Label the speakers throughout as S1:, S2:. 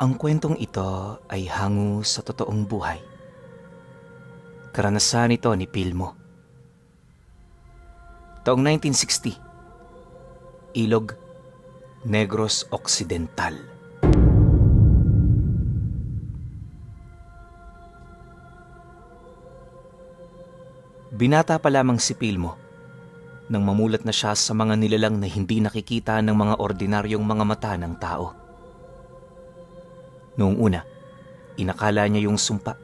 S1: Ang kwentong ito ay hango sa totoong buhay. Karanasan ito ni Pilmo. Taong 1960, Ilog, Negros Occidental. Binata pa lamang si Pilmo nang mamulat na siya sa mga nilalang na hindi nakikita ng mga ordinaryong mga mata ng tao. Noong una, inakala niya yung sumpa,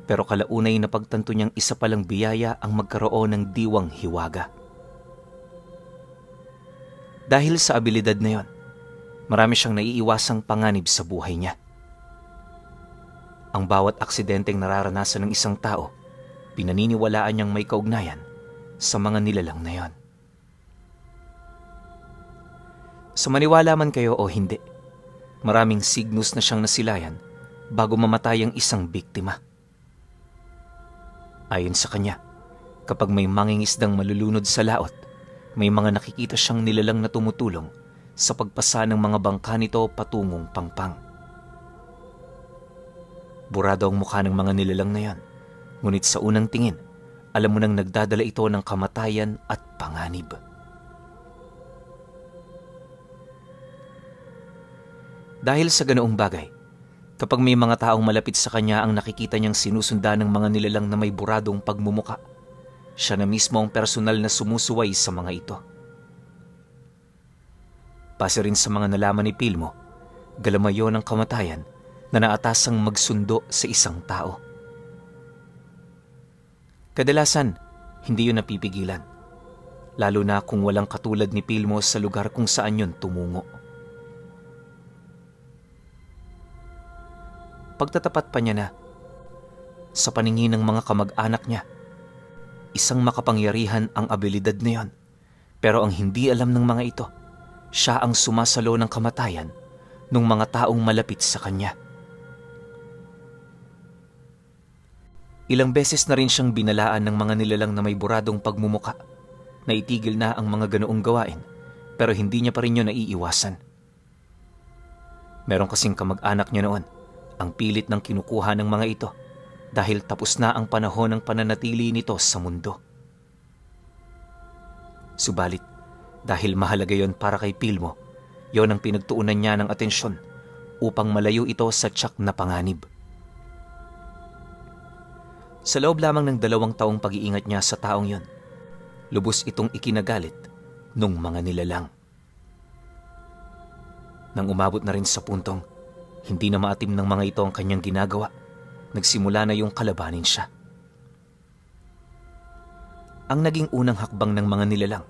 S1: pero kalaunay napagtanto niyang isa palang biyaya ang magkaroon ng diwang hiwaga. Dahil sa abilidad na yon, marami siyang naiiwasang panganib sa buhay niya. Ang bawat aksidenteng nararanasan ng isang tao, pinaniniwalaan niyang may kaugnayan sa mga nilalang na yon. Sa maniwala man kayo o hindi, maraming signos na siyang nasilayan bago mamatay ang isang biktima. Ayon sa kanya, kapag may mangingisdang malulunod sa laot, may mga nakikita siyang nilalang na tumutulong sa pagpasa ng mga bangka nito patungong pangpang. Burado ang mukha ng mga nilalang na yan, ngunit sa unang tingin, alam mo nang nagdadala ito ng kamatayan at panganib. Dahil sa ganoong bagay, kapag may mga taong malapit sa kanya ang nakikita niyang sinusundan ng mga nilalang na may buradong pagmumuka, siya na mismo ang personal na sumusuway sa mga ito. Base rin sa mga nalaman ni Pilmo, galamayo ng kamatayan na naatasang magsundo sa isang tao. Kadalasan, hindi yun napipigilan, lalo na kung walang katulad ni Pilmo sa lugar kung saan yun tumungo. Pagtatapat pa niya na, sa paningin ng mga kamag-anak niya, isang makapangyarihan ang abilidad na yon, pero ang hindi alam ng mga ito, siya ang sumasalo ng kamatayan ng mga taong malapit sa kanya. Ilang beses na rin siyang binalaan ng mga nilalang na may buradong pagmumuka na itigil na ang mga ganoong gawain, pero hindi niya pa rin yun naiiwasan. Meron kasing kamag-anak niya noon ang pilit ng kinukuha ng mga ito dahil tapos na ang panahon ng pananatili nito sa mundo. Subalit, dahil mahalaga yon para kay Pilmo, yon ang pinagtuunan niya ng atensyon upang malayo ito sa tiyak na panganib. Sa loob lamang ng 2 taong pag-iingat niya sa taong yon, lubos itong ikinagalit nung mga nilalang. Nang umabot na rin sa puntong hindi na maatim ng mga ito ang kanyang ginagawa, nagsimula na yung kalabanin siya. Ang naging unang hakbang ng mga nilalang,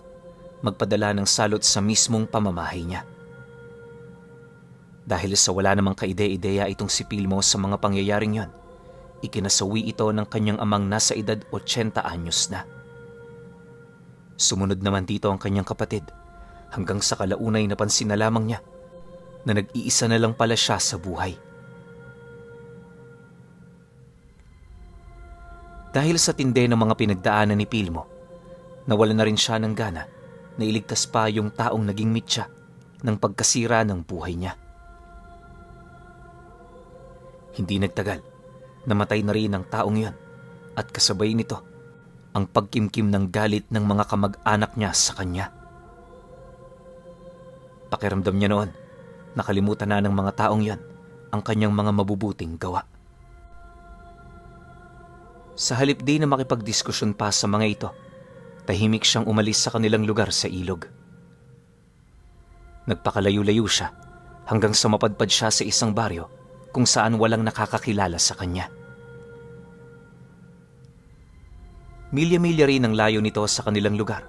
S1: magpadala ng salot sa mismong pamamahay niya. Dahil sa wala namang kaide-ideya itong si Pilmo sa mga pangyayaring yon, ikinasawi ito ng kanyang amang nasa edad 80 anyos na. Sumunod naman dito ang kanyang kapatid, hanggang sa kalaunay napansin na lamang niya na nag-iisa na lang pala siya sa buhay. Dahil sa tindi ng mga pinagdaanan ni Pilmo, nawala na rin siya ng gana na iligtas pa yung taong naging mitya ng pagkasira ng buhay niya. Hindi nagtagal, namatay na rin ang taong yon at kasabay nito ang pagkimkim ng galit ng mga kamag-anak niya sa kanya. Pakiramdam niya noon, nakalimutan na ng mga taong yan ang kanyang mga mabubuting gawa. Sa halip di na makipagdiskusyon pa sa mga ito, tahimik siyang umalis sa kanilang lugar sa ilog. Nagpakalayo-layo siya hanggang sa mapadpad siya sa isang baryo kung saan walang nakakakilala sa kanya. Milya-milya rin ang layo nito sa kanilang lugar.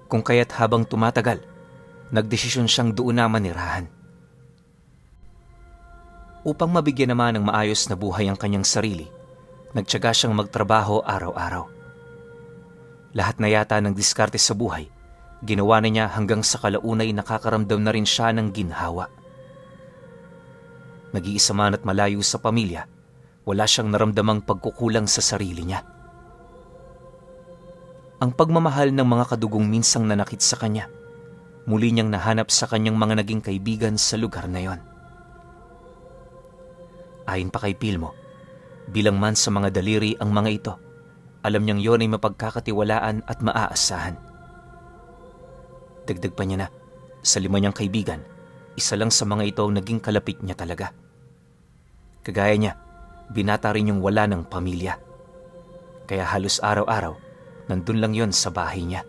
S1: Kung kaya't habang tumatagal, nagdesisyon siyang doon na manirahan. Upang mabigyan naman ng maayos na buhay ang kanyang sarili, nagtiyaga siyang magtrabaho araw-araw. Lahat na yata ng diskarte sa buhay, ginawa na niya hanggang sa kalaunay nakakaramdam na rin siya ng ginhawa. Nag-iisa man at malayo sa pamilya, wala siyang naramdamang pagkukulang sa sarili niya. Ang pagmamahal ng mga kadugong minsang nanakit sa kanya, muli niyang nahanap sa kanyang mga naging kaibigan sa lugar na yon. Ayon pa kay Pilmo, bilang man sa mga daliri ang mga ito, alam niyang yon ay mapagkakatiwalaan at maaasahan. Dagdag pa niya na, sa 5 niyang kaibigan, isa lang sa mga ito ang naging kalapit niya talaga. Kagaya niya, binata rin yung wala ng pamilya. Kaya halos araw-araw, nandun lang yon sa bahay niya.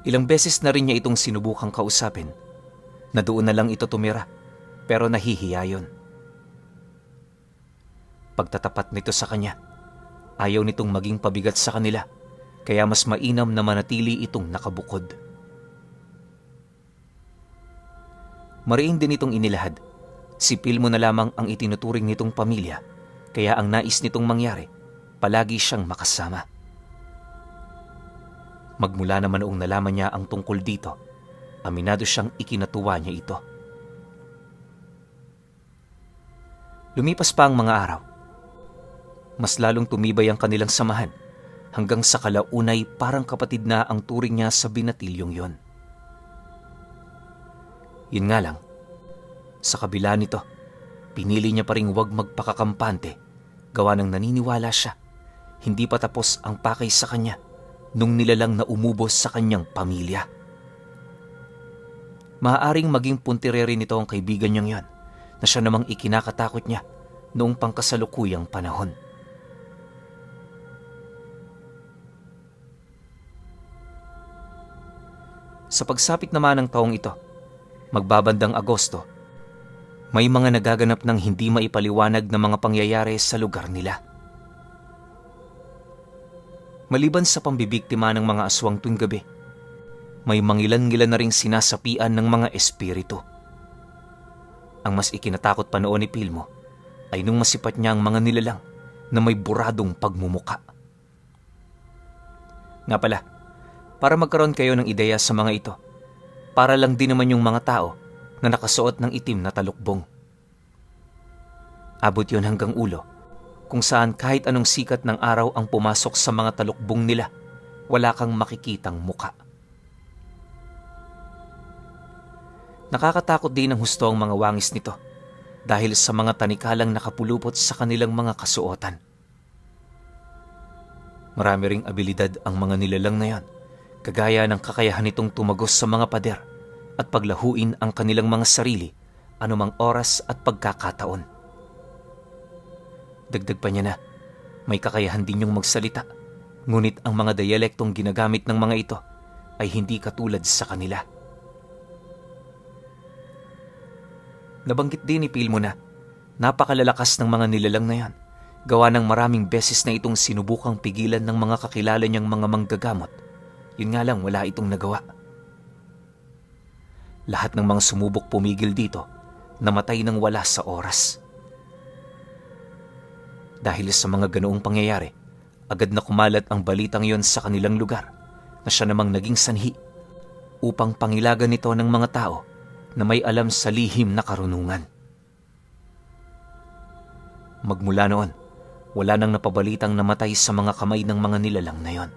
S1: Ilang beses na rin niya itong sinubukang kausapin na doon na lang ito tumira, pero nahihiya yon. Pagtatapat nito sa kanya, ayaw nitong maging pabigat sa kanila, kaya mas mainam na manatili itong nakabukod. Mariin din itong inilahad. Si Pilmo na lamang ang itinuturing nitong pamilya, kaya ang nais nitong mangyari, palagi siyang makasama. Magmula naman noong nalaman niya ang tungkol dito, aminado siyang ikinatuwa niya ito. Lumipas pa ang mga araw. Mas lalong tumibay ang kanilang samahan hanggang sa kalaunay parang kapatid na ang turing niya sa binatilyong yon. Yun nga lang, sa kabila nito, pinili niya pa ring huwag magpakakampante gawa ng naniniwala siya hindi pa tapos ang pakay sa kanya nung nilalang na umubos sa kanyang pamilya. Maaaring maging puntireri nito ang kaibigan niyang yon na siya namang ikinakatakot niya noong pangkasalukuyang panahon. Sa pagsapit naman ng taong ito, magbabandang Agosto, may mga nagaganap ng hindi maipaliwanag na mga pangyayari sa lugar nila. Maliban sa pambibiktima ng mga aswang tuwing gabi, may mangilan-ngilan na ring sinasapian ng mga espiritu. Ang mas ikinatakot pa noon ni Pilmo ay nung masipat niya ang mga nilalang na may buradong pagmumuka. Nga pala, para magkaroon kayo ng ideya sa mga ito, para lang din naman yung mga tao na nakasuot ng itim na talukbong. Abot yon hanggang ulo, kung saan kahit anong sikat ng araw ang pumasok sa mga talukbong nila, wala kang makikitang muka. Nakakatakot din ang husto ang mga wangis nito dahil sa mga tanikalang nakapulupot sa kanilang mga kasuotan. Marami ring abilidad ang mga nilalang na yan, kagaya ng kakayahan nitong tumagos sa mga pader at paglahuin ang kanilang mga sarili anumang oras at pagkakataon. Dagdag pa niya na, may kakayahan din yung magsalita, ngunit ang mga dialektong ginagamit ng mga ito ay hindi katulad sa kanila. Nabanggit din ni Pilmo na napakalalakas ng mga nilalang na yan, gawa ng maraming beses na itong sinubukang pigilan ng mga kakilala niyang mga manggagamot. Yun nga lang, wala itong nagawa. Lahat ng mga sumubok pumigil dito, namatay nang wala sa oras. Dahil sa mga ganoong pangyayari, agad na kumalat ang balitang yon sa kanilang lugar na siya namang naging sanhi upang pangilagan nito ng mga tao na may alam sa lihim na karunungan. Magmula noon, wala nang napabalitang namatay sa mga kamay ng mga nilalang na yon.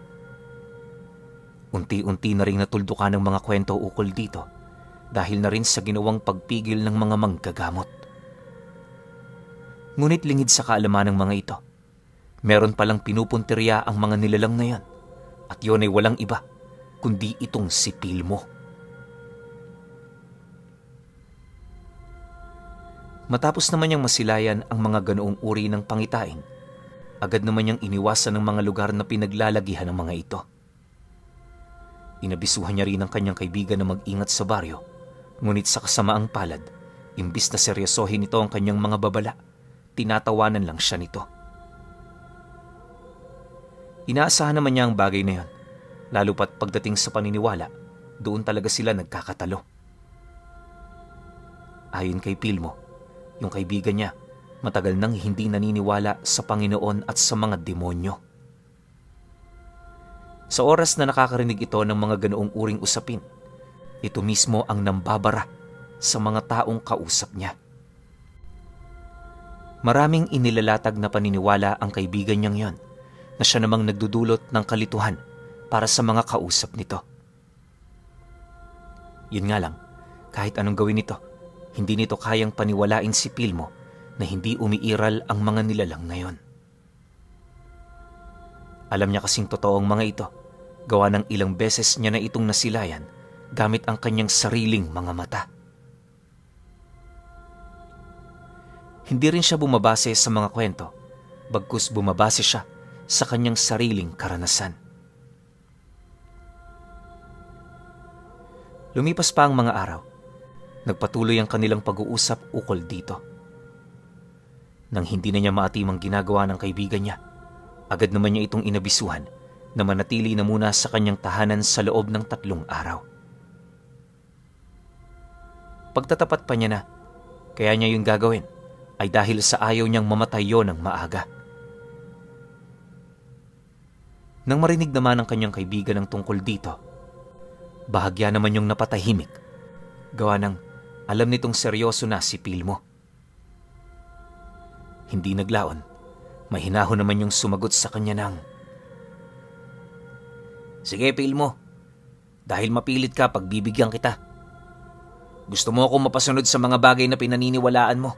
S1: Unti-unti na rin natuldukan ng mga kwento ukol dito dahil na rin sa ginawang pagpigil ng mga manggagamot. Ngunit lingid sa kaalaman ng mga ito, meron palang pinupuntirya ang mga nilalang na yan at yun ay walang iba kundi itong si Pilmo. Matapos naman niyang masilayan ang mga ganoong uri ng pangitain, agad naman niyang iniwasan ng mga lugar na pinaglalagihan ng mga ito. Inabisuhan niya rin ang kanyang kaibigan na mag-ingat sa baryo, ngunit sa kasamaang palad, imbis na seryosohin ito ang kanyang mga babala, tinatawanan lang siya nito. Inaasahan naman niya ang bagay na yon, lalo pat pagdating sa paniniwala, doon talaga sila nagkakatalo. Ayon kay Pilmo, yung kaibigan niya, matagal nang hindi naniniwala sa Panginoon at sa mga demonyo. Sa oras na nakakarinig ito ng mga ganoong uring usapin, ito mismo ang nambabara sa mga taong kausap niya. Maraming inilalatag na paniniwala ang kaibigan niyang yon na siya namang nagdudulot ng kalituhan para sa mga kausap nito. Yun nga lang, kahit anong gawin nito, Hindi nito kayang paniwalain si Pilmo na hindi umiiral ang mga nilalang na yon. Alam niya kasing totoo ang mga ito, gawa ng ilang beses niya na itong nasilayan gamit ang kanyang sariling mga mata. Hindi rin siya bumabase sa mga kwento, bagkus bumabase siya sa kanyang sariling karanasan. Lumipas pa ang mga araw. Nagpatuloy ang kanilang pag-uusap ukol dito. Nang hindi na niya maatimang ginagawa ng kaibigan niya, agad naman niya itong inabisuhan na manatili na muna sa kanyang tahanan sa loob ng 3 araw. Pagtatapat pa niya na, kaya niya yung gagawin ay dahil sa ayaw niyang mamatay yon ng maaga. Nang marinig naman ng kanyang kaibigan ng tungkol dito, bahagya naman yung napatahimik, gawa ng alam nitong seryoso na si Pilmo. Hindi naglaon, mahinahon naman yung sumagot sa kanya ng, "Sige Pilmo, dahil mapilit ka pagbibigyan kita. Gusto mo akong mapasunod sa mga bagay na pinaniniwalaan mo.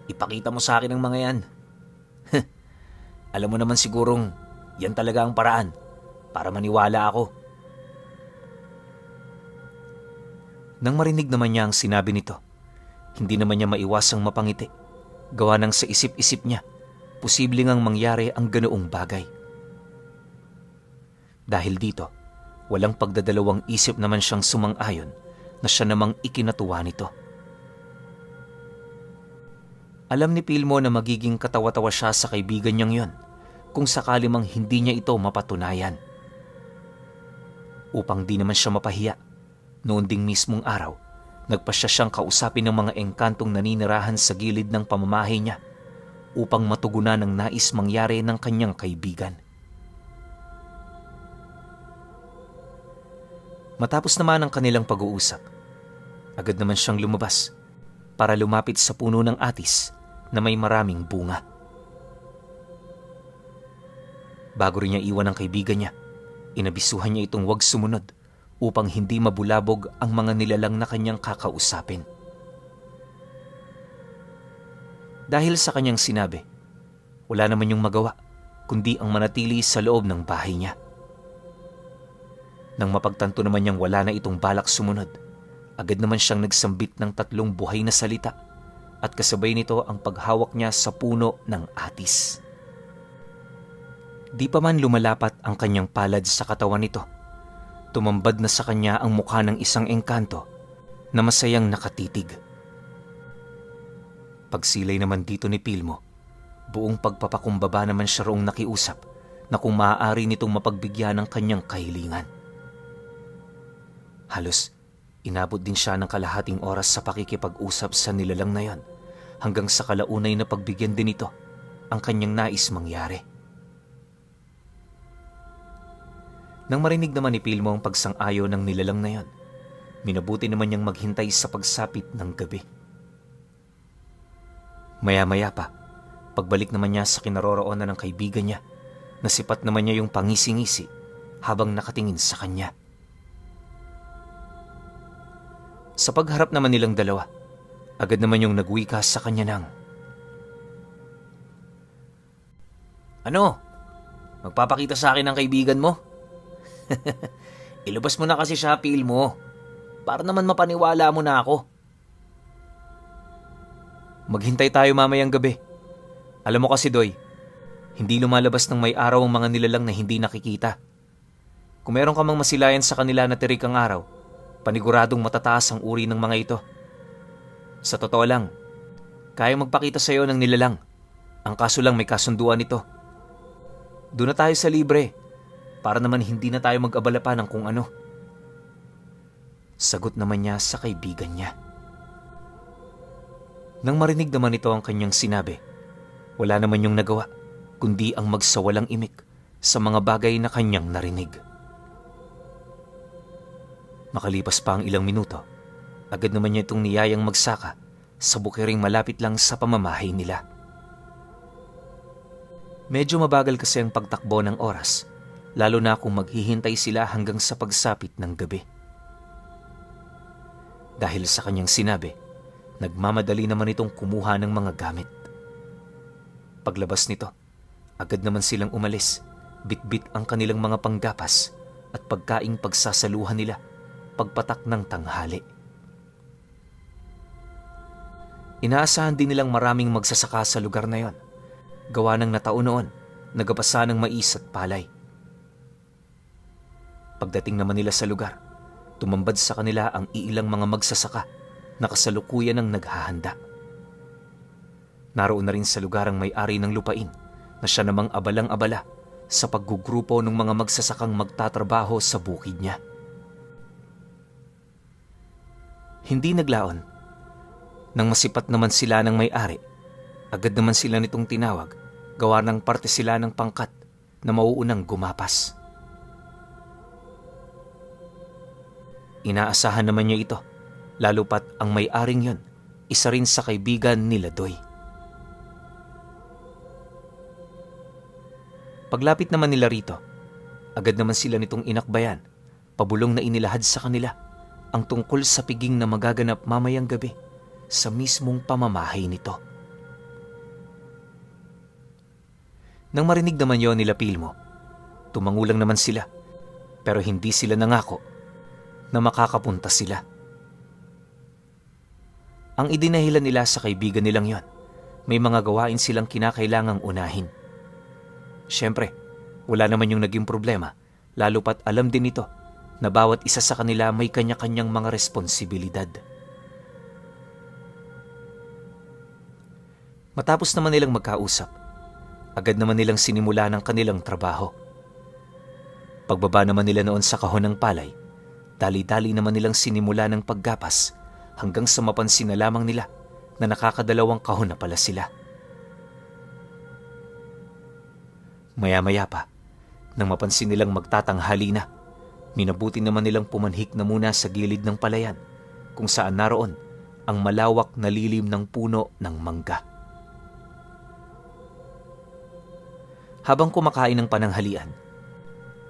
S1: Ipakita mo sa akin ang mga yan. Alam mo naman sigurong yan talaga ang paraan para maniwala ako." Nang marinig naman niya ang sinabi nito, hindi naman niya maiwasang mapangiti, gawa ng sa isip-isip niya, posible ngang mangyari ang ganoong bagay. Dahil dito, walang pagdadalawang isip naman siyang sumang-ayon na siya namang ikinatuwa nito. Alam ni Pilmo na magiging katawa-tawa siya sa kaibigan niyang yon kung sakali mang hindi niya ito mapatunayan. Upang di naman siya mapahiya, noon ding mismong araw, nagpasya siyang kausapin ng mga engkantong naninirahan sa gilid ng pamamahay niya upang matugunan ang nais mangyari ng kanyang kaibigan. Matapos naman ang kanilang pag-uusap, agad naman siyang lumabas para lumapit sa puno ng atis na may maraming bunga. Bago rin niya iwan ang kaibigan niya, inabisuhan niya itong huwag sumunod upang hindi mabulabog ang mga nilalang na kanyang kakausapin. Dahil sa kanyang sinabi, wala naman yung magawa kundi ang manatili sa loob ng bahay niya. Nang mapagtanto naman niyang wala na itong balak sumunod, agad naman siyang nagsambit ng 3 buhay na salita at kasabay nito ang paghawak niya sa puno ng atis. Di pa man lumalapat ang kanyang palad sa katawan nito, tumambad na sa kanya ang mukha ng isang engkanto na masayang nakatitig. Pagsilay naman dito ni Pilmo, buong pagpapakumbaba naman siya roong nakiusap na kung maaari nitong mapagbigyan ng kanyang kahilingan. Halos inabot din siya ng kalahating oras sa pakikipag-usap sa nilalang na yon hanggang sa kalaunay na pagbigyan din ito ang kanyang nais mangyari. Nang marinig naman ni Pilmo ang pagsang-ayo ng nilalang na yon, minabuti naman niyang maghintay sa pagsapit ng gabi. Maya-maya pa, pagbalik naman niya sa kinaroroonan ng kaibigan niya, nasipat naman niya yung pangisi-ngisi habang nakatingin sa kanya. Sa pagharap naman nilang dalawa, agad naman yung nagwika sa kanya ng, "Ano? Magpapakita sa akin ang kaibigan mo? Ilabas mo na kasi siya, Pilmo, para naman mapaniwala mo na ako." "Maghintay tayo mamayang gabi. Alam mo kasi, Doy, hindi lumalabas ng may araw ang mga nilalang na hindi nakikita. Kung meron ka mang masilayan sa kanila na tirik ang araw, paniguradong matataas ang uri ng mga ito. Sa totoo lang, kayang magpakita sa iyo ng nilalang. Ang kaso lang may kasunduan ito. Doon na tayo sa libre, para naman hindi na tayo mag-abala pa ng kung ano." Sagot naman niya sa kaibigan niya. Nang marinig naman ito ang kanyang sinabi, wala naman yung nagawa kundi ang magsawalang imik sa mga bagay na kanyang narinig. Makalipas pa ang ilang minuto, agad naman niya itong niyayang magsaka sa bukiring malapit lang sa pamamahay nila. Medyo mabagal kasi ang pagtakbo ng oras, lalo na kung maghihintay sila hanggang sa pagsapit ng gabi. Dahil sa kanyang sinabi, Nagmamadali naman itong kumuha ng mga gamit. Paglabas nito, agad naman silang umalis, bitbit ang kanilang mga panggapas at pagkaing pagsasaluhan nila pagpatak ng tanghali. Inaasahan din nilang maraming magsasaka sa lugar na yon, gawa ng nataon noon, nagabasa ng mais at palay. Pagdating naman nila sa lugar, tumambad sa kanila ang iilang mga magsasaka na kasalukuyan ng naghahanda. Naroon na rin sa lugar ang may-ari ng lupain na siya namang abalang-abala sa paggugrupo ng mga magsasakang magtatrabaho sa bukid niya. Hindi naglaon. Nang masipat naman sila ng may-ari, agad naman sila nitong tinawag, gawa ng parte sila ng pangkat na mauunang gumapas. Inaasahan naman niya ito, lalo pat ang may-aring yon, isa rin sa kaibigan nila Doy. Paglapit naman nila rito, agad naman sila nitong inakbayan, pabulong na inilahad sa kanila ang tungkol sa piging na magaganap mamayang gabi sa mismong pamamahay nito. Nang marinig naman yon nila Pilmo, tumangulang naman sila, pero hindi sila nangako na makakapunta sila. Ang idinahilan nila sa kaibigan nilang yon, may mga gawain silang kinakailangang unahin. Siyempre, wala naman yung naging problema, lalo pat alam din ito na bawat isa sa kanila may kanya-kanyang mga responsibilidad. Matapos naman nilang magkausap, agad naman nilang sinimula ng kanilang trabaho. Pagbaba naman nila noon sa kahon ng palay, dali-dali naman nilang sinimula ng paggapas hanggang sa mapansin na lamang nila na nakakadalawang kahon na pala sila. Maya-maya pa, nang mapansin nilang magtatanghali na, minabuti naman nilang pumanhik na muna sa gilid ng palayan kung saan naroon ang malawak na lilim ng puno ng mangga. Habang kumakain ng pananghalian,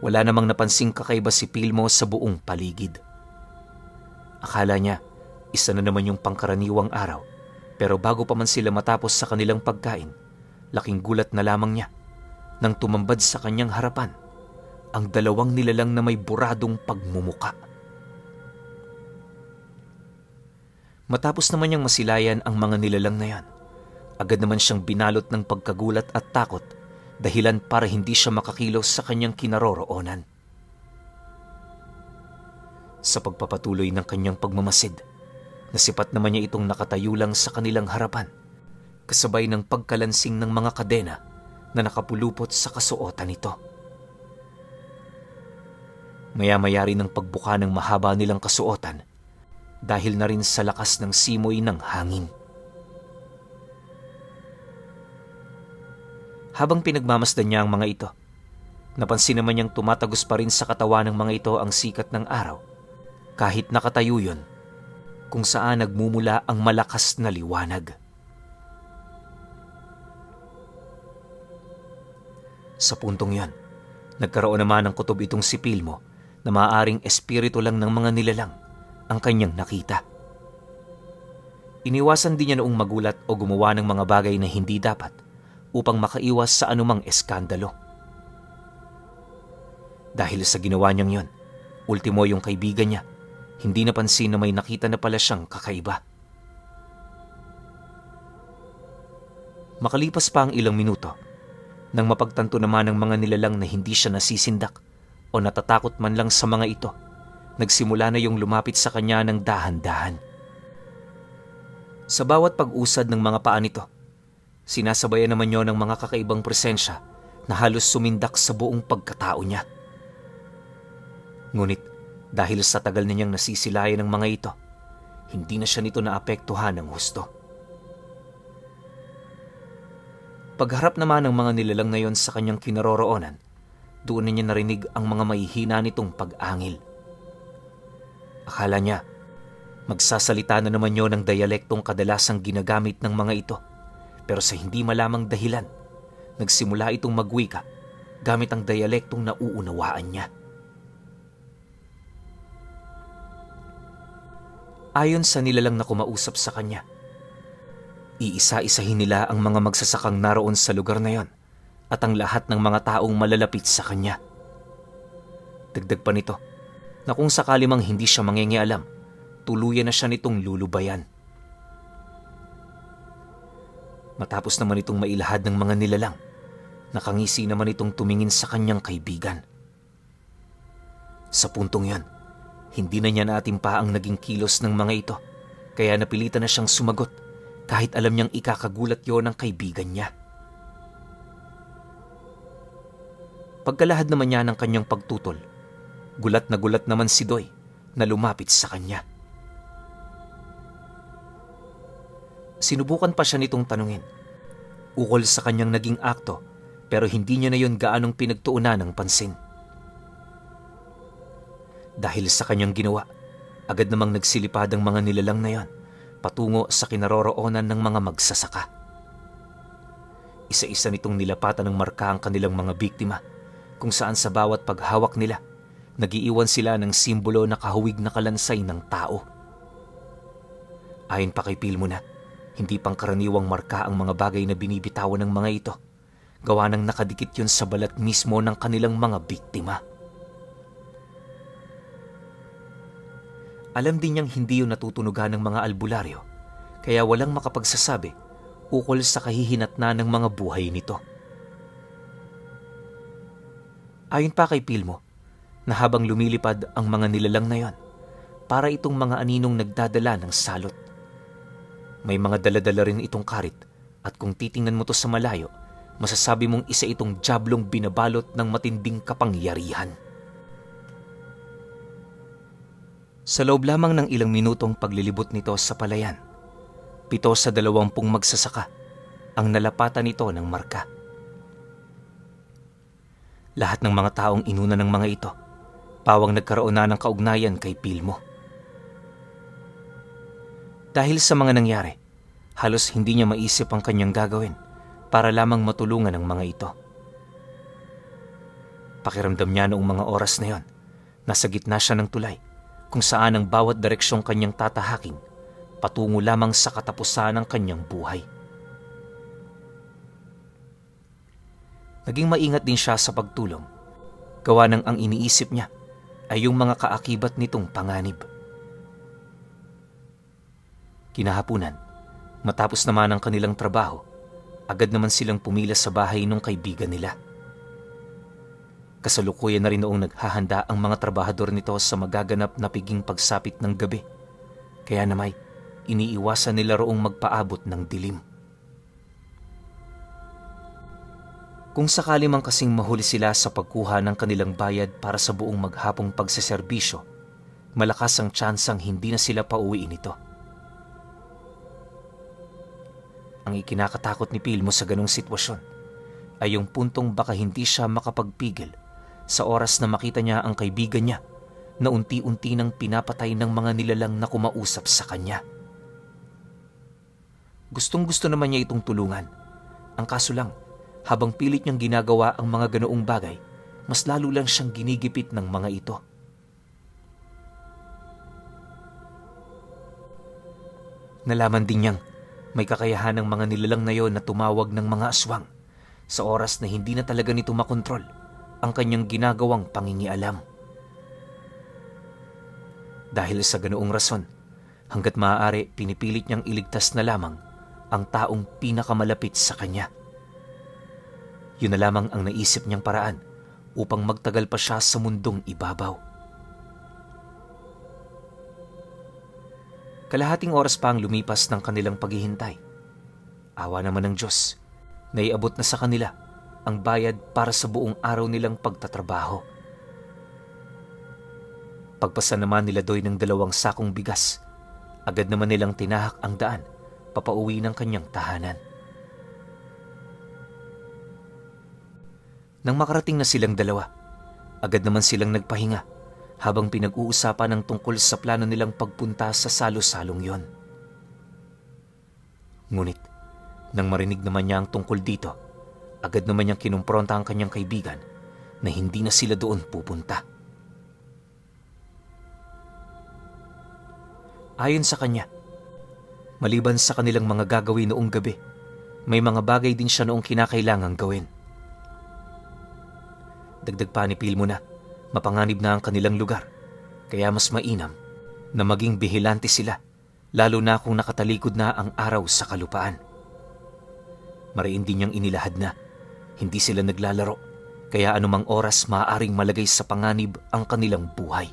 S1: wala namang napansing kakaiba si Pilmo sa buong paligid. Akala niya, isa na naman yung pangkaraniwang araw, pero bago pa man sila matapos sa kanilang pagkain, laking gulat na lamang niya nang tumambad sa kanyang harapan ang dalawang nilalang na may buradong pagmumuka. Matapos naman niyang masilayan ang mga nilalang na yan, agad naman siyang binalot ng pagkagulat at takot dahilan para hindi siya makakilos sa kanyang kinaroroonan. Sa pagpapatuloy ng kanyang pagmamasid, nasipat naman niya itong nakatayo lang sa kanilang harapan, kasabay ng pagkalansing ng mga kadena na nakapulupot sa kasuotan nito. Maya-maya rin ang pagbuka ng mahaba nilang kasuotan dahil na rin sa lakas ng simoy ng hangin. Habang pinagmamasdan niya ang mga ito, napansin naman niyang tumatagos pa rin sa katawan ng mga ito ang sikat ng araw kahit nakatayo yun, kung saan nagmumula ang malakas na liwanag. Sa puntong yon, nagkaroon naman ng kutob itong si Pilmo na maaaring espiritu lang ng mga nilalang ang kanyang nakita. Iniwasan din niya noong magulat o gumawa ng mga bagay na hindi dapat upang makaiwas sa anumang eskandalo. Dahil sa ginawa niyang yon, ultimo yung kaibigan niya, hindi napansin na may nakita na pala siyang kakaiba. Makalipas pa ang ilang minuto, nang mapagtanto naman ng mga nilalang na hindi siya nasisindak o natatakot man lang sa mga ito, nagsimula na yung lumapit sa kanya ng dahan-dahan. Sa bawat pag-usad ng mga paa nito, sinasabayan naman yon ng mga kakaibang presensya na halos sumindak sa buong pagkatao niya. Ngunit dahil sa tagal na niyang nasisilayan ng mga ito, hindi na siya nito naapektuhan ng husto. Pagharap naman ng mga nilalang na yon sa kanyang kinaroroonan, doon na niya narinig ang mga mahihina nitong pag-angil. Akala niya, magsasalita na naman yon ng dialektong kadalasang ginagamit ng mga ito, pero sa hindi malamang dahilan, nagsimula itong magwika gamit ang dialektong nauunawaan niya. Ayon sa nilalang na kumausap sa kanya, Iisa-isahin nila ang mga magsasakang naroon sa lugar na yon at ang lahat ng mga taong malalapit sa kanya. Dagdag pa nito na kung sakali mang hindi siya mangingialam, tuluyan na siya nitong lulubayan. Matapos naman itong mailahad ng mga nilalang, nakangisi naman itong tumingin sa kanyang kaibigan. Sa puntong yon, hindi na niya naatimpa ang naging kilos ng mga ito, kaya napilitan na siyang sumagot kahit alam niyang ikakagulat yon ng kaibigan niya. Pagkalahad naman niya ng kanyang pagtutol, gulat naman si Doy na lumapit sa kanya. Sinubukan pa siya nitong tanungin, ukol sa kanyang naging akto, pero hindi niya na yon gaanong pinagtuunan ng pansin. Dahil sa kanyang ginawa, agad namang nagsilipad ang mga nilalang na yon patungo sa kinaroroonan ng mga magsasaka. Isa-isa nitong nilapatan ng marka ang kanilang mga biktima, kung saan sa bawat paghawak nila, nagiiwan sila ng simbolo na kahawig na kalansay ng tao. Ayon pa kay Pilmo na, hindi pangkaraniwang marka ang mga bagay na binibitawan ng mga ito, gawa nang nakadikit yun sa balat mismo ng kanilang mga biktima. Alam din niyang hindi yun natutunugan ng mga albularyo, kaya walang makapagsasabi ukol sa kahihinatnan ng mga buhay nito. Ayon pa kay Pilmo, na habang lumilipad ang mga nilalang na yon, para itong mga aninong nagdadala ng salot. May mga daladala rin itong karit at kung titingnan mo to sa malayo, masasabi mong isa itong diablong binabalot ng matinding kapangyarihan. Sa loob lamang ng ilang minutong paglilibot nito sa palayan, 7 sa 20 magsasaka ang nalapatan nito ng marka. Lahat ng mga taong inuna ng mga ito, pawang nagkaroon na ng kaugnayan kay Pilmo. Dahil sa mga nangyari, halos hindi niya maisip ang kanyang gagawin para lamang matulungan ang mga ito. Pakiramdam niya noong mga oras na yon, nasa gitna siya ng tulay, kung saan ang bawat direksyong kanyang tatahakin patungo lamang sa katapusan ng kanyang buhay. Naging maingat din siya sa pagtulong, gawa ng ang iniisip niya ay yung mga kaakibat nitong panganib. Kinahapunan, matapos naman ang kanilang trabaho, agad naman silang pumila sa bahay ng kaibigan nila. Kasalukuyan na rin noong naghahanda ang mga trabahador nito sa magaganap na piging pagsapit ng gabi, kaya namay iniiwasan nila roong magpaabot ng dilim. Kung sakali man kasing mahuli sila sa pagkuha ng kanilang bayad para sa buong maghapong pagseserbisyo, malakas ang tsansang hindi na sila pauwiin ito. Ang ikinakatakot ni Pilmo sa ganong sitwasyon ay yung puntong baka hindi siya makapagpigil sa oras na makita niya ang kaibigan niya na unti-unti nang pinapatay ng mga nilalang na kumausap sa kanya. Gustong-gusto naman niya itong tulungan. Ang kaso lang, habang pilit niyang ginagawa ang mga ganoong bagay, mas lalo lang siyang ginigipit ng mga ito. Nalaman din niyang may kakayahan ng mga nilalang na yon na tumawag ng mga aswang sa oras na hindi na talaga nito makontrol ang kanyang ginagawang pangingialam. Dahil sa ganoong rason, hanggat maaari pinipilit niyang iligtas na lamang ang taong pinakamalapit sa kanya. Yun na lamang ang naisip niyang paraan upang magtagal pa siya sa mundong ibabaw. Kalahating oras pa ang lumipas ng kanilang paghihintay. Awa naman ng Diyos, naiabot na sa kanila ang bayad para sa buong araw nilang pagtatrabaho. Pagpasa naman nila Doy ng 2 sakong bigas, agad naman nilang tinahak ang daan papauwi ng kanyang tahanan. Nang makarating na silang dalawa, agad naman silang nagpahinga habang pinag-uusapan ng tungkol sa plano nilang pagpunta sa salo-salong yon. Ngunit, nang marinig naman niya ang tungkol dito, agad naman niyang kinumpronta ang kanyang kaibigan na hindi na sila doon pupunta. Ayon sa kanya, Maliban sa kanilang mga gagawin noong gabi, may mga bagay din siya noong kinakailangang gawin. Dagdag pa ni Pilmo na mapanganib na ang kanilang lugar, kaya mas mainam na maging bihilante sila, lalo na kung nakatalikod na ang araw sa kalupaan. Mariin din niyang inilahad na hindi sila naglalaro, kaya anumang oras maaaring malagay sa panganib ang kanilang buhay.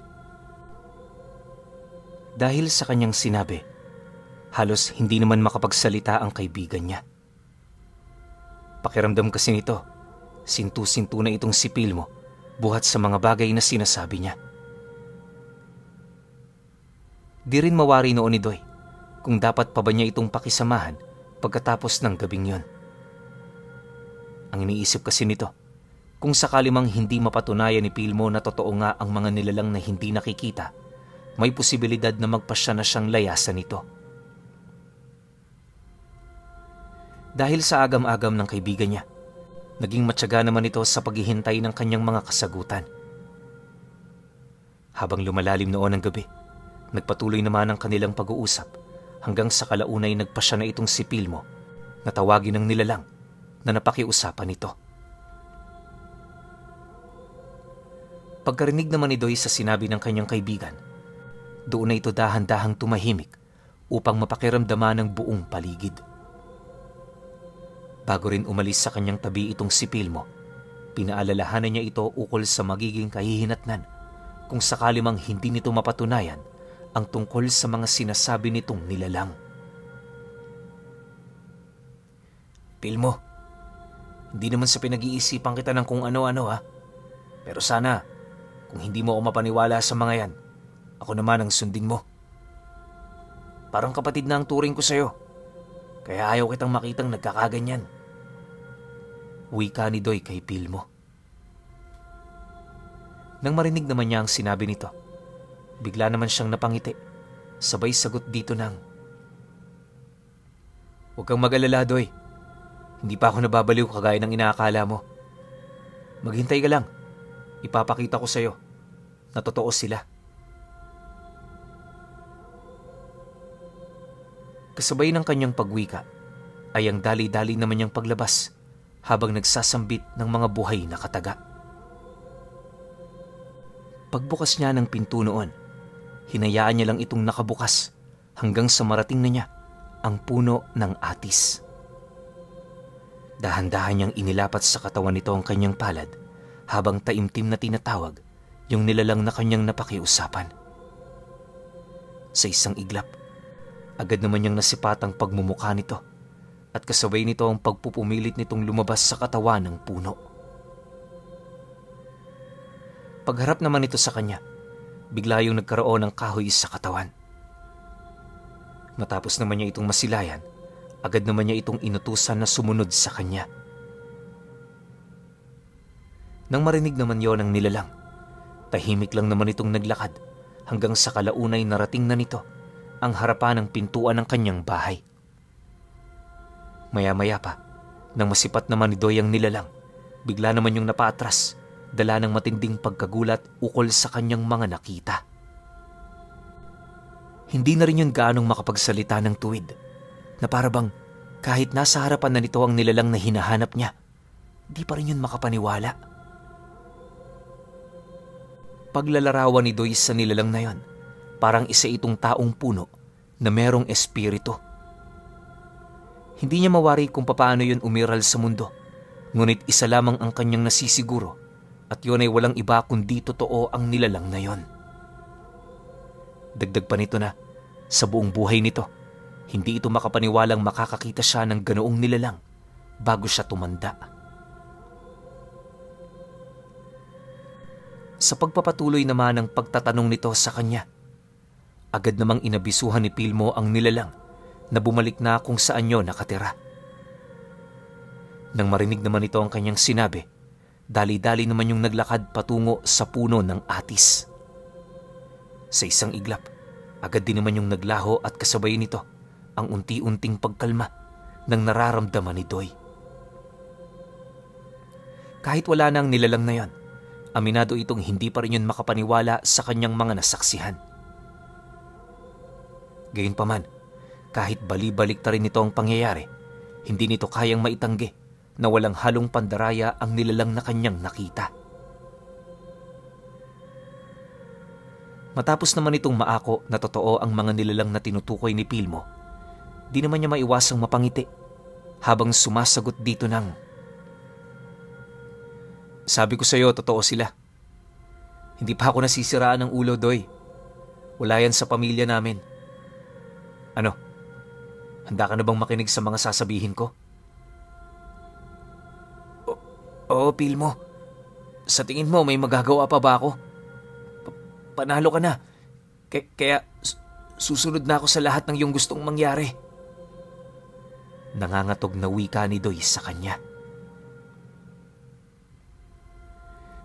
S1: Dahil sa kanyang sinabi, halos hindi naman makapagsalita ang kaibigan niya. Pakiramdam kasi nito, sintu-sintu na itong si Pilmo buhat sa mga bagay na sinasabi niya. Di rin mawari noon ni Doy kung dapat pa ba niya itong pakisamahan pagkatapos ng gabing yon. Ang iniisip kasi nito, kung sakali mang hindi mapatunayan ni Pilmo na totoo nga ang mga nilalang na hindi nakikita, may posibilidad na magpasya na siyang layasan nito. Dahil sa agam-agam ng kaibigan niya, naging matyaga naman ito sa paghihintay ng kanyang mga kasagutan. Habang lumalalim noon ang gabi, nagpatuloy naman ang kanilang pag-uusap hanggang sa kalaunay nagpasya na itong si Pilmo na tawagin ng nilalang na napakiusapan nito. Pagkarinig naman ni Doy sa sinabi ng kanyang kaibigan, doon na ito dahan-dahang tumahimik upang mapakiramdaman ng buong paligid. Bago rin umalis sa kanyang tabi itong si Pilmo, pinaalalahanan niya ito ukol sa magiging kahihinatnan kung sakali mang hindi nito mapatunayan ang tungkol sa mga sinasabi nitong nilalang. Pilmo, hindi naman sa pinag-iisipan kita ng kung ano-ano ha. Pero sana, kung hindi mo ako mapaniwala sa mga yan, ako naman ang sundin mo. Parang kapatid na ang turing ko sa'yo, kaya ayaw kitang makitang nagkakaganyan. Wika ni Doy kay Pilmo. Nang marinig naman niya ang sinabi nito, bigla naman siyang napangiti, sabay sagot dito ng, "Huwag kang mag-alala, Doy. Hindi pa ako nababaliw kagaya ng inaakala mo. Maghintay ka lang. Ipapakita ko sa'yo na totoo sila." Kasabay ng kanyang pagwika ay ang dali-dali naman niyang paglabas habang nagsasambit ng mga buhay na kataga. Pagbukas niya ng pinto noon, hinayaan niya lang itong nakabukas hanggang sa marating na niya ang puno ng atis. Dahan-dahan niyang inilapat sa katawan nito ang kanyang palad habang taimtim na tinatawag yung nilalang na kanyang napakiusapan. Sa isang iglap, agad naman niyang nasipatang pagmumukha nito at kasabay nito ang pagpupumilit nitong lumabas sa katawan ng puno. Pagharap naman ito sa kanya, bigla yung nagkaroon ng kahoy sa katawan. Matapos naman niya itong masilayan, agad naman niya itong inutusan na sumunod sa kanya. Nang marinig naman yon ng nilalang, tahimik lang naman itong naglakad hanggang sa kalaunay narating na nito ang harapan ng pintuan ng kanyang bahay. Maya-maya pa, nang masipat naman ni Doy ang nilalang, bigla naman yung napaatras, dala ng matinding pagkagulat ukol sa kanyang mga nakita. Hindi na rin yun gaanong makapagsalita ng tuwid, na parabang kahit nasa harapan na nito ang nilalang na hinahanap niya, di pa rin yun makapaniwala. Paglalarawan ni Doy sa nilalang na yon, parang isa itong taong puno na merong espiritu. Hindi niya mawari kung papaano yun umiral sa mundo, ngunit isa lamang ang kanyang nasisiguro at yun ay walang iba kundi totoo ang nilalang na yon. Dagdag pa nito na, sa buong buhay nito, hindi ito makapaniwalang makakakita siya ng ganoong nilalang bago siya tumanda. Sa pagpapatuloy naman ng pagtatanong nito sa kanya, agad namang inabisuhan ni Pilmo ang nilalang na bumalik na kung saan niya nakatira. Nang marinig naman ito ang kanyang sinabi, dali-dali naman yung naglakad patungo sa puno ng atis. Sa isang iglap, agad din naman yung naglaho at kasabay nito ang unti-unting pagkalma ng nararamdaman ni Doy. Kahit wala na ang nilalang na yon, aminado itong hindi pa rin yun makapaniwala sa kanyang mga nasaksihan. Gayunpaman, Kahit bali-balik ta rin nito ang pangyayari, hindi nito kayang maitanggi na walang halong pandaraya ang nilalang na kanyang nakita. Matapos naman itong maako na totoo ang mga nilalang na tinutukoy ni Pilmo, di naman niya maiwasang mapangiti habang sumasagot dito ng, "Sabi ko sa'yo, totoo sila. Hindi pa ako nasisiraan ng ulo, Doy. Wala yan sa pamilya namin. Ano? Handa ka na bang makinig sa mga sasabihin ko?" Oo, Pilmo. Sa tingin mo, may magagawa pa ba ako? Panalo ka na. Kaya susunod na ako sa lahat ng iyong gustong mangyari. Nangangatog na wika ni Doy sa kanya.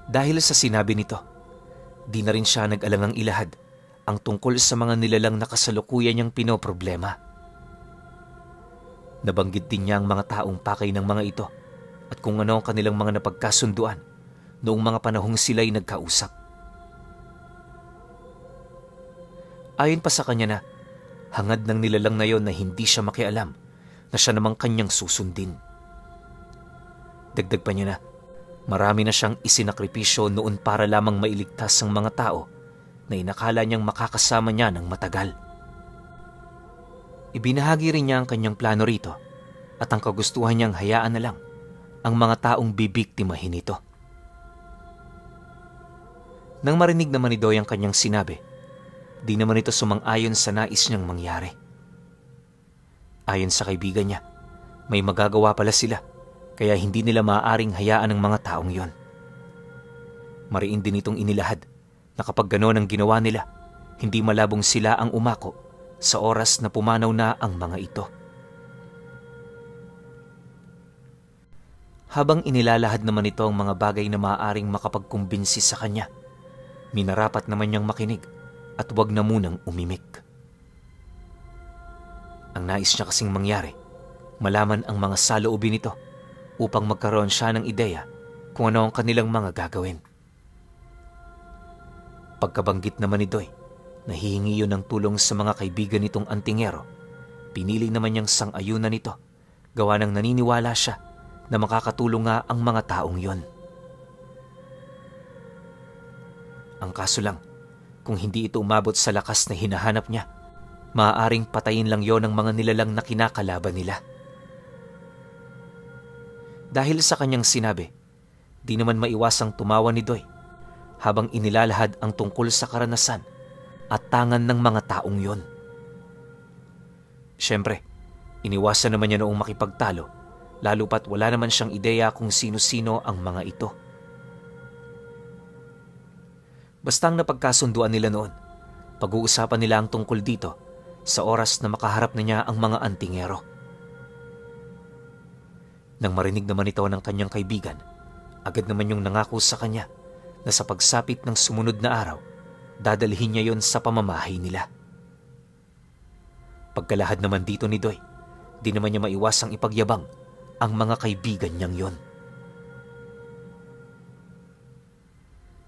S1: Dahil sa sinabi nito, di na rin siya nag-alangang ilahad ang tungkol sa mga nilalang na kasalukuyan niyang pinoproblema. Nabanggit din niya ang mga taong pakay ng mga ito at kung ano ang kanilang mga napagkasunduan noong mga panahong sila'y nagkausap. Ayon pa sa kanya na hangad ng nilalang na yon na hindi siya makialam na siya namang kanyang susundin. Dagdag pa niya na marami na siyang isinakripisyo noon para lamang mailigtas ang mga tao na inakala niyang makakasama niya ng matagal. Ibinahagi rin niya ang kanyang plano rito at ang kagustuhan niyang hayaan na lang ang mga taong bibiktimahin nito. Nang marinig naman ni Doy ang kanyang sinabi, di naman ito sumang-ayon sa nais niyang mangyari. Ayon sa kaibigan niya, may magagawa pala sila kaya hindi nila maaaring hayaan ang mga taong yon. Mariin din itong inilahad na kapag gano'n ang ginawa nila, hindi malabong sila ang umako sa oras na pumanaw na ang mga ito. Habang inilalahad naman ito ang mga bagay na maaaring makapagkumbinsi sa kanya, minarapat naman niyang makinig at huwag na munang umimik. Ang nais niya kasing mangyari, malaman ang mga saloobin nito upang magkaroon siya ng ideya kung ano ang kanilang mga gagawin. Pagkabanggit naman ni Doy, nahihingi yun ng tulong sa mga kaibigan nitong antingero. Pinili naman niyang sang-ayunan nito, gawa ng naniniwala siya na makakatulong nga ang mga taong yon. Ang kaso lang, kung hindi ito umabot sa lakas na hinahanap niya, maaaring patayin lang yon ng mga nilalang na kinakalaban nila. Dahil sa kanyang sinabi, di naman maiwasang tumawa ni Doy habang inilalahad ang tungkol sa karanasan at tangan ng mga taong yon. Siyempre, iniwasan naman niya noong makipagtalo, lalo pat wala naman siyang ideya kung sino-sino ang mga ito. Bastang napagkasunduan nila noon, pag-uusapan nila ang tungkol dito sa oras na makaharap na niya ang mga antingero. Nang marinig naman ito ng kanyang kaibigan, agad naman yung nangako sa kanya na sa pagsapit ng sumunod na araw, dadalhin niya yon sa pamamahay nila. Pagkalahad naman dito ni Doy, di naman niya maiwasang ipagyabang ang mga kaibigan niyang yon.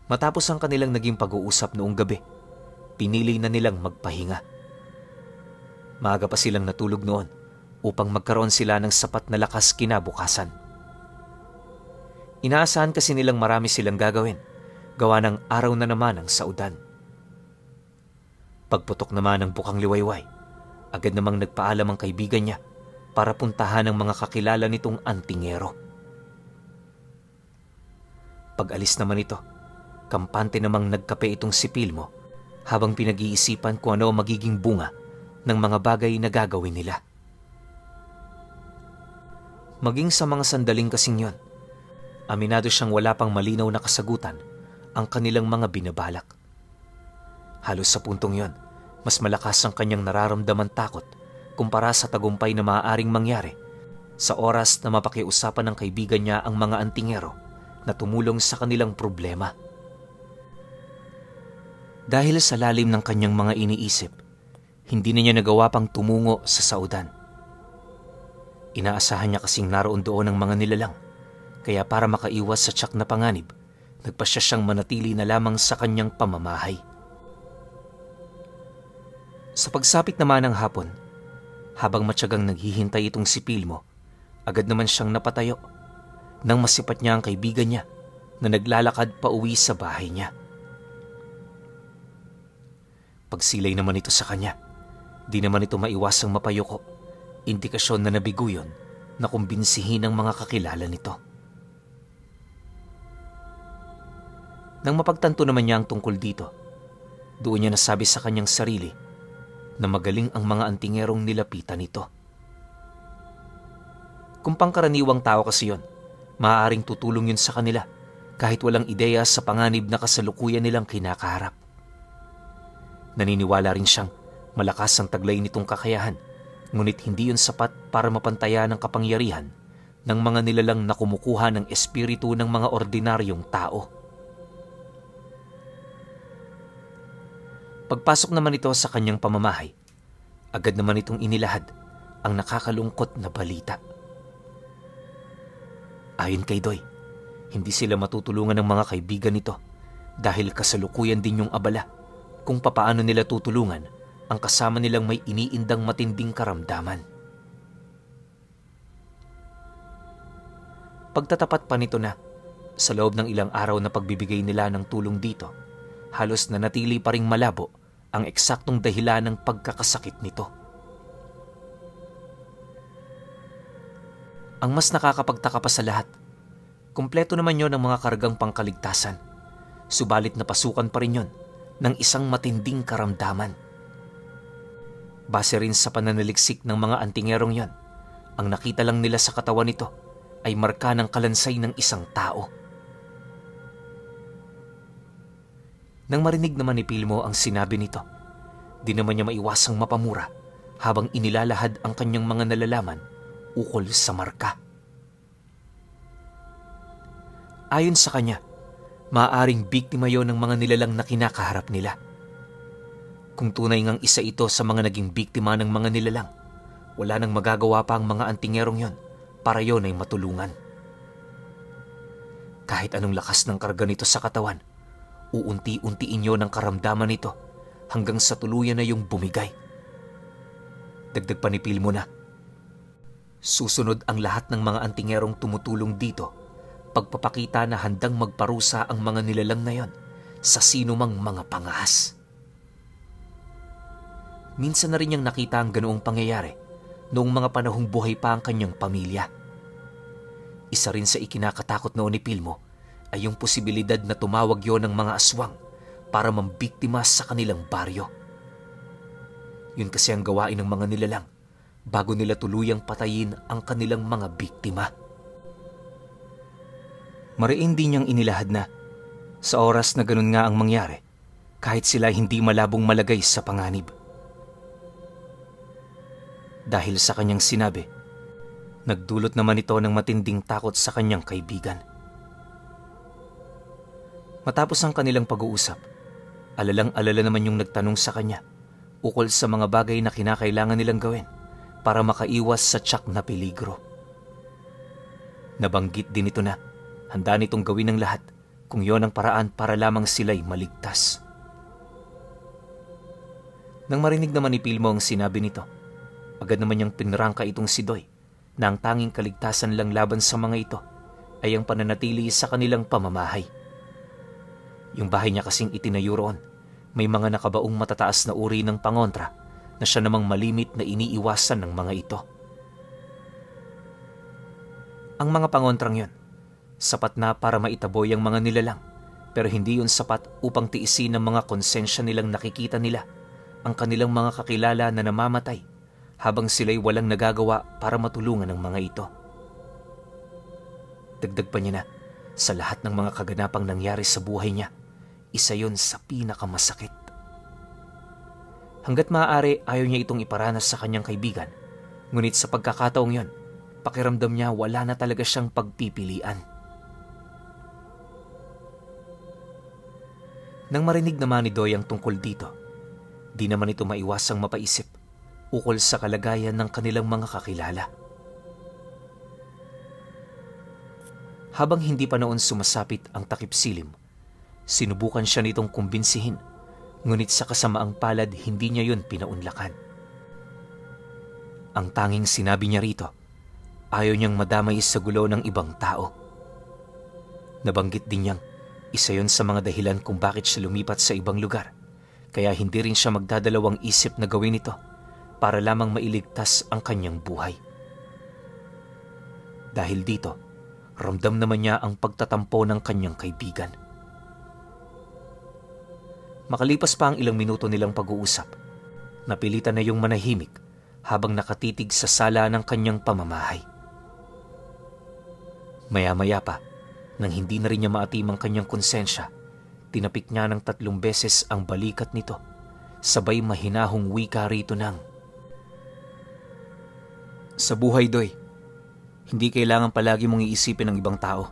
S1: Matapos ang kanilang naging pag-uusap noong gabi, pinili na nilang magpahinga. Maaga pa silang natulog noon upang magkaroon sila ng sapat na lakas kinabukasan. Inaasahan kasi nilang marami silang gagawin, gawa ng araw na naman ang saudan. Pagputok naman ng bukang liwayway, agad namang nagpaalam ang kaibigan niya para puntahan ang mga kakilala nitong antingero. Pag-alis naman ito, kampante namang nagkape itong si Pilmo habang pinag-iisipan kung ano magiging bunga ng mga bagay na gagawin nila. Maging sa mga sandaling kasing yon, aminado siyang wala pang malinaw na kasagutan ang kanilang mga binabalak. Halos sa puntong yon, mas malakas ang kanyang nararamdaman takot kumpara sa tagumpay na maaaring mangyari sa oras na mapakiusapan ng kaibigan niya ang mga antingero na tumulong sa kanilang problema. Dahil sa lalim ng kanyang mga iniisip, hindi na niya nagawa pang tumungo sa saudan. Inaasahan niya kasing naroon doon ang mga nilalang, kaya para makaiwas sa tiyak na panganib, nagpasya siyang manatili na lamang sa kanyang pamamahay. Sa pagsapit naman ng hapon, Habang matyagang naghihintay itong si Pilmo, agad naman siyang napatayo nang masipat niya ang kaibigan niya na naglalakad pa uwi sa bahay niya. Pagsilay naman ito sa kanya, di naman ito maiwasang mapayuko, indikasyon na nabigo yun na kumbinsihin ng mga kakilala nito. Nang mapagtanto naman niya ang tungkol dito, doon niya nasabi sa kanyang sarili na magaling ang mga antingerong nilapitan nito. Kung pangkaraniwang tao kasi yun, maaaring tutulong yun sa kanila kahit walang ideya sa panganib na kasalukuyan nilang kinakaharap. Naniniwala rin siyang malakas ang taglay nitong kakayahan, ngunit hindi yun sapat para mapantayan ang kapangyarihan ng mga nilalang na kumukuha ng espiritu ng mga ordinaryong tao. Pagpasok naman ito sa kanyang pamamahay, agad naman itong inilahad ang nakakalungkot na balita. Ayon kay Doy, hindi sila matutulungan ng mga kaibigan nito dahil kasalukuyan din yung abala kung papaano nila tutulungan ang kasama nilang may iniindang matinding karamdaman. Pagtatapat pa nito na, sa loob ng ilang araw na pagbibigay nila ng tulong dito, halos nanatili pa ring malabo ang eksaktong dahilan ng pagkakasakit nito. Ang mas nakakapagtaka pa sa lahat, kumpleto naman yon ng mga kargang pangkaligtasan, subalit napasukan pa rin yon ng isang matinding karamdaman. Base rin sa pananaliksik ng mga antingerong yon, ang nakita lang nila sa katawan nito ay marka ng kalansay ng isang tao. Nang marinig naman ni Pilmo ang sinabi nito, di naman niya maiwasang mapamura habang inilalahad ang kanyang mga nalalaman ukol sa marka. Ayon sa kanya, maaaring biktima yon ng mga nilalang na kinakaharap nila. Kung tunay ngang isa ito sa mga naging biktima ng mga nilalang, wala nang magagawa pa ang mga antingerong yon para yon ay matulungan. Kahit anong lakas ng karga nito sa katawan, uunti-untiin yon ang karamdaman nito hanggang sa tuluyan na yung bumigay. Dagdag pa ni Pilmo na, susunod ang lahat ng mga antingerong tumutulong dito pagpapakita na handang magparusa ang mga nilalang na yon sa sinumang mga pangahas. Minsan na rin niyang nakita ang ganoong pangyayari noong mga panahong buhay pa ang kanyang pamilya. Isa rin sa ikinakatakot noon ni Pilmo ay yung posibilidad na tumawag yon ng mga aswang para mambiktima sa kanilang baryo. Yun kasi ang gawain ng mga nilalang bago nila tuluyang patayin ang kanilang mga biktima. Mariin din niyang inilahad na sa oras na ganun nga ang mangyari, kahit sila hindi malabong malagay sa panganib. Dahil sa kanyang sinabi, nagdulot naman ito ng matinding takot sa kanyang kaibigan. Matapos ang kanilang pag-uusap, alalang-alala naman yung nagtanong sa kanya ukol sa mga bagay na kinakailangan nilang gawin para makaiwas sa tiyak na peligro. Nabanggit din ito na handa nitong gawin ng lahat kung yon ang paraan para lamang sila'y maligtas. Nang marinig naman ni Pilmo ang sinabi nito, agad naman niyang pinrangka itong si Doy na ang tanging kaligtasan lang laban sa mga ito ay ang pananatili sa kanilang pamamahay. Yung bahay niya kasing itinayo roon, may mga nakabaong matataas na uri ng pangontra na siya namang malimit na iniiwasan ng mga ito. Ang mga pangontrang yon, sapat na para maitaboy ang mga nilalang, pero hindi yun sapat upang tiisin ng mga konsensya nilang nakikita nila ang kanilang mga kakilala na namamatay habang sila'y walang nagagawa para matulungan ng mga ito. Dagdag pa niya na, sa lahat ng mga kaganapang nangyari sa buhay niya, isa yon sa pinakamasakit. Hanggat maaari ayaw niya itong iparanas sa kanyang kaibigan, ngunit sa pagkakataong yon, pakiramdam niya wala na talaga siyang pagpipilian. Nang marinig naman ni Doy ang tungkol dito, di naman ito maiwasang mapaisip ukol sa kalagayan ng kanilang mga kakilala. Habang hindi pa noon sumasapit ang takip silim, sinubukan siya nitong kumbinsihin, ngunit sa kasamaang palad hindi niya yun pinaunlakan. Ang tanging sinabi niya rito, ayaw niyang madamay sa gulo ng ibang tao. Nabanggit din niyang isa yon sa mga dahilan kung bakit siya lumipat sa ibang lugar, kaya hindi rin siya magdadalawang isip na gawin ito para lamang mailigtas ang kanyang buhay. Dahil dito, ramdam naman niya ang pagtatampo ng kanyang kaibigan. Makalipas pa ang ilang minuto nilang pag-uusap, napilitan na yung manahimik habang nakatitig sa sala ng kanyang pamamahay. Maya-maya pa, nang hindi na rin niya maatim ang kanyang konsensya, tinapik niya ng 3 beses ang balikat nito, sabay mahinahong wika rito ng, "Sa buhay, Doy, hindi kailangan palagi mong iisipin ang ibang tao.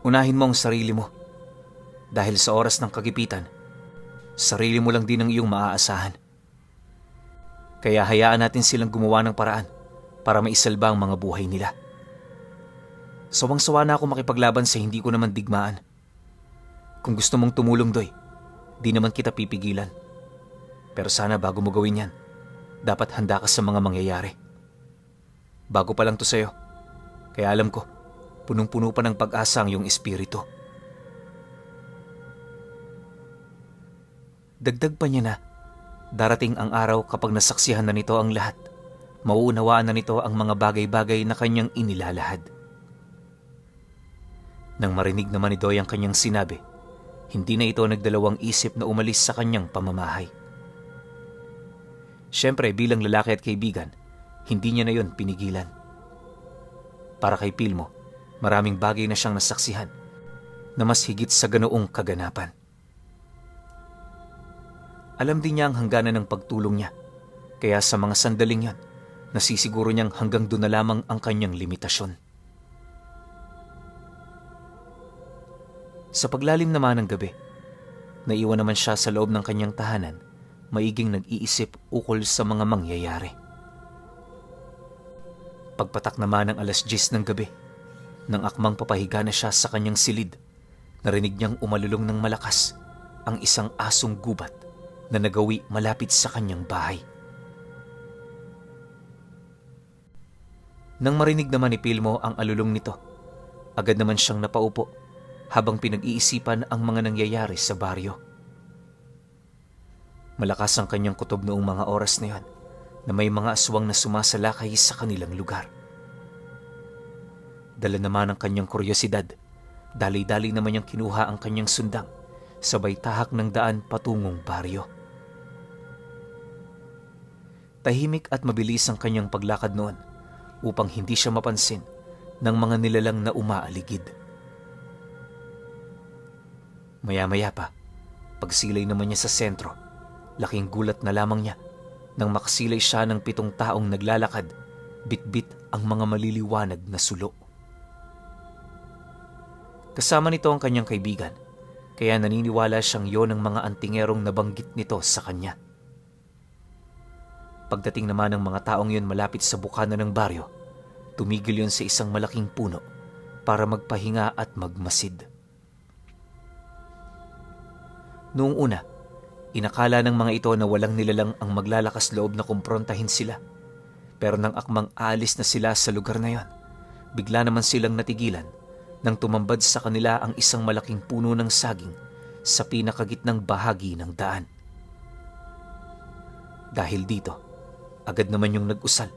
S1: Unahin mo ang sarili mo. Dahil sa oras ng kagipitan, sarili mo lang din ang iyong maaasahan. Kaya hayaan natin silang gumawa ng paraan para maisalba ang mga buhay nila. Sawang-sawa na ako makipaglaban sa hindi ko naman digmaan. Kung gusto mong tumulong, Doy, di naman kita pipigilan. Pero sana bago mo gawin yan, dapat handa ka sa mga mangyayari. Bago pa lang to sa'yo, kaya alam ko, punong-puno pa ng pag-asa ang iyong espiritu." Dagdag pa niya na, darating ang araw kapag nasaksihan na nito ang lahat, mauunawaan na nito ang mga bagay-bagay na kanyang inilalahad. Nang marinig naman ni Doy ang kanyang sinabi, hindi na ito nagdalawang isip na umalis sa kanyang pamamahay. Siyempre, bilang lalaki at kaibigan, hindi niya na yon pinigilan. Para kay Pilmo, maraming bagay na siyang nasaksihan na mas higit sa ganoong kaganapan. Alam din niya ang hangganan ng pagtulong niya, kaya sa mga sandaling yan, nasisiguro niyang hanggang doon na lamang ang kanyang limitasyon. Sa paglalim naman ng gabi, naiwan naman siya sa loob ng kanyang tahanan, maiging nag-iisip ukol sa mga mangyayari. Pagpatak naman ng 10:00 ng gabi, nang akmang papahiga na siya sa kanyang silid, narinig niyang umalulong ng malakas ang isang asong gubat na nagawi malapit sa kanyang bahay. Nang marinig naman ni Pilmo ang alulong nito, agad naman siyang napaupo habang pinag-iisipan ang mga nangyayari sa baryo. Malakas ang kanyang kutob noong mga oras na yon na may mga aswang na sumasalakay sa kanilang lugar. Dala naman ang kanyang kuryosidad, dali-dali naman niyang kinuha ang kanyang sundang, sabay tahak ng daan patungong baryo. Tahimik at mabilis ang kanyang paglakad noon upang hindi siya mapansin ng mga nilalang na umaaligid. Maya-maya pa, pagsilay naman niya sa sentro, laking gulat na lamang niya nang makasilay siya ng 7 taong naglalakad, bitbit ang mga maliliwanag na sulo. Kasama nito ang kanyang kaibigan, kaya naniniwala siyang yon ang mga antingerong nabanggit nito sa kanya. Pagdating naman ng mga taong yon malapit sa bukana ng baryo, tumigil yon sa isang malaking puno para magpahinga at magmasid. Noong una, inakala ng mga ito na walang nilalang ang maglalakas loob na kumprontahin sila. Pero nang akmang aalis na sila sa lugar na yon, bigla naman silang natigilan nang tumambad sa kanila ang isang malaking puno ng saging sa pinakagitnang bahagi ng daan. Dahil dito, agad naman yung nag-usal,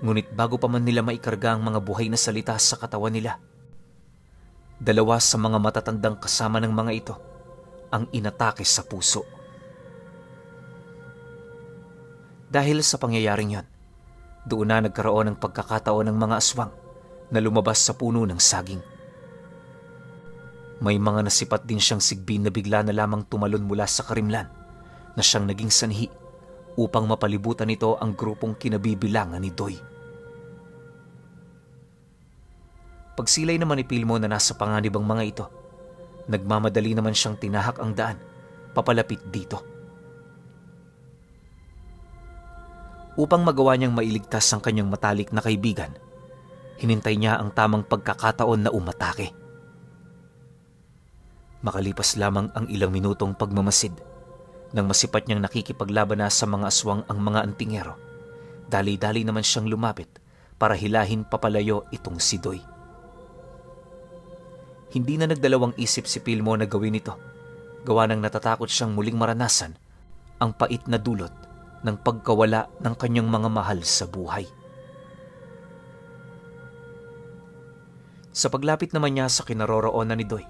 S1: ngunit bago pa man nila maikarga ang mga buhay na salita sa katawan nila, 2 sa mga matatandang kasama ng mga ito ang inatake sa puso. Dahil sa pangyayaring yon, doon na nagkaroon ng pagkakataon ng mga aswang na lumabas sa puno ng saging. May mga nasipat din siyang sigbin na bigla na lamang tumalon mula sa karimlan na siyang naging sanhi upang mapalibutan nito ang grupong kinabibilangan ni Doy. Pagsilay naman ni Pilmo na nasa panganib ang mga ito, nagmamadali naman siyang tinahak ang daan papalapit dito. Upang magawa niyang mailigtas ang kanyang matalik na kaibigan, hinintay niya ang tamang pagkakataon na umatake. Makalipas lamang ang ilang minutong pagmamasid, nang masipat niyang nakikipaglaban na sa mga aswang ang mga antingero, Dali-dali naman siyang lumapit para hilahin papalayo itong si Doy. Hindi na nagdalawang isip si Pilmo na gawin ito, gawa ng natatakot siyang muling maranasan ang pait na dulot ng pagkawala ng kanyang mga mahal sa buhay. Sa paglapit naman niya sa kinaroroonan ni Doy,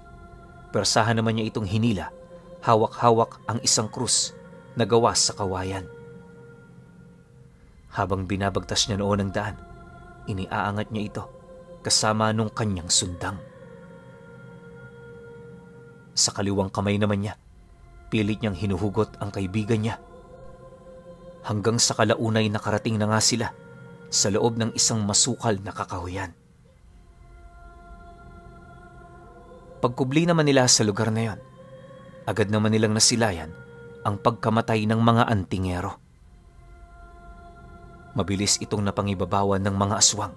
S1: persahan naman niya itong hinila, hawak-hawak ang isang krus na gawa sa kawayan. Habang binabagtas niya noon ang daan, iniaangat niya ito kasama nung kanyang sundang. Sa kaliwang kamay naman niya, pilit niyang hinuhugot ang kaibigan niya. Hanggang sa kalaunay nakarating na nga sila sa loob ng isang masukal na kakahuyan. Pagkubli naman nila sa lugar na yon, agad naman nilang nasilayan ang pagkamatay ng mga antingero. Mabilis itong napangibabawan ng mga aswang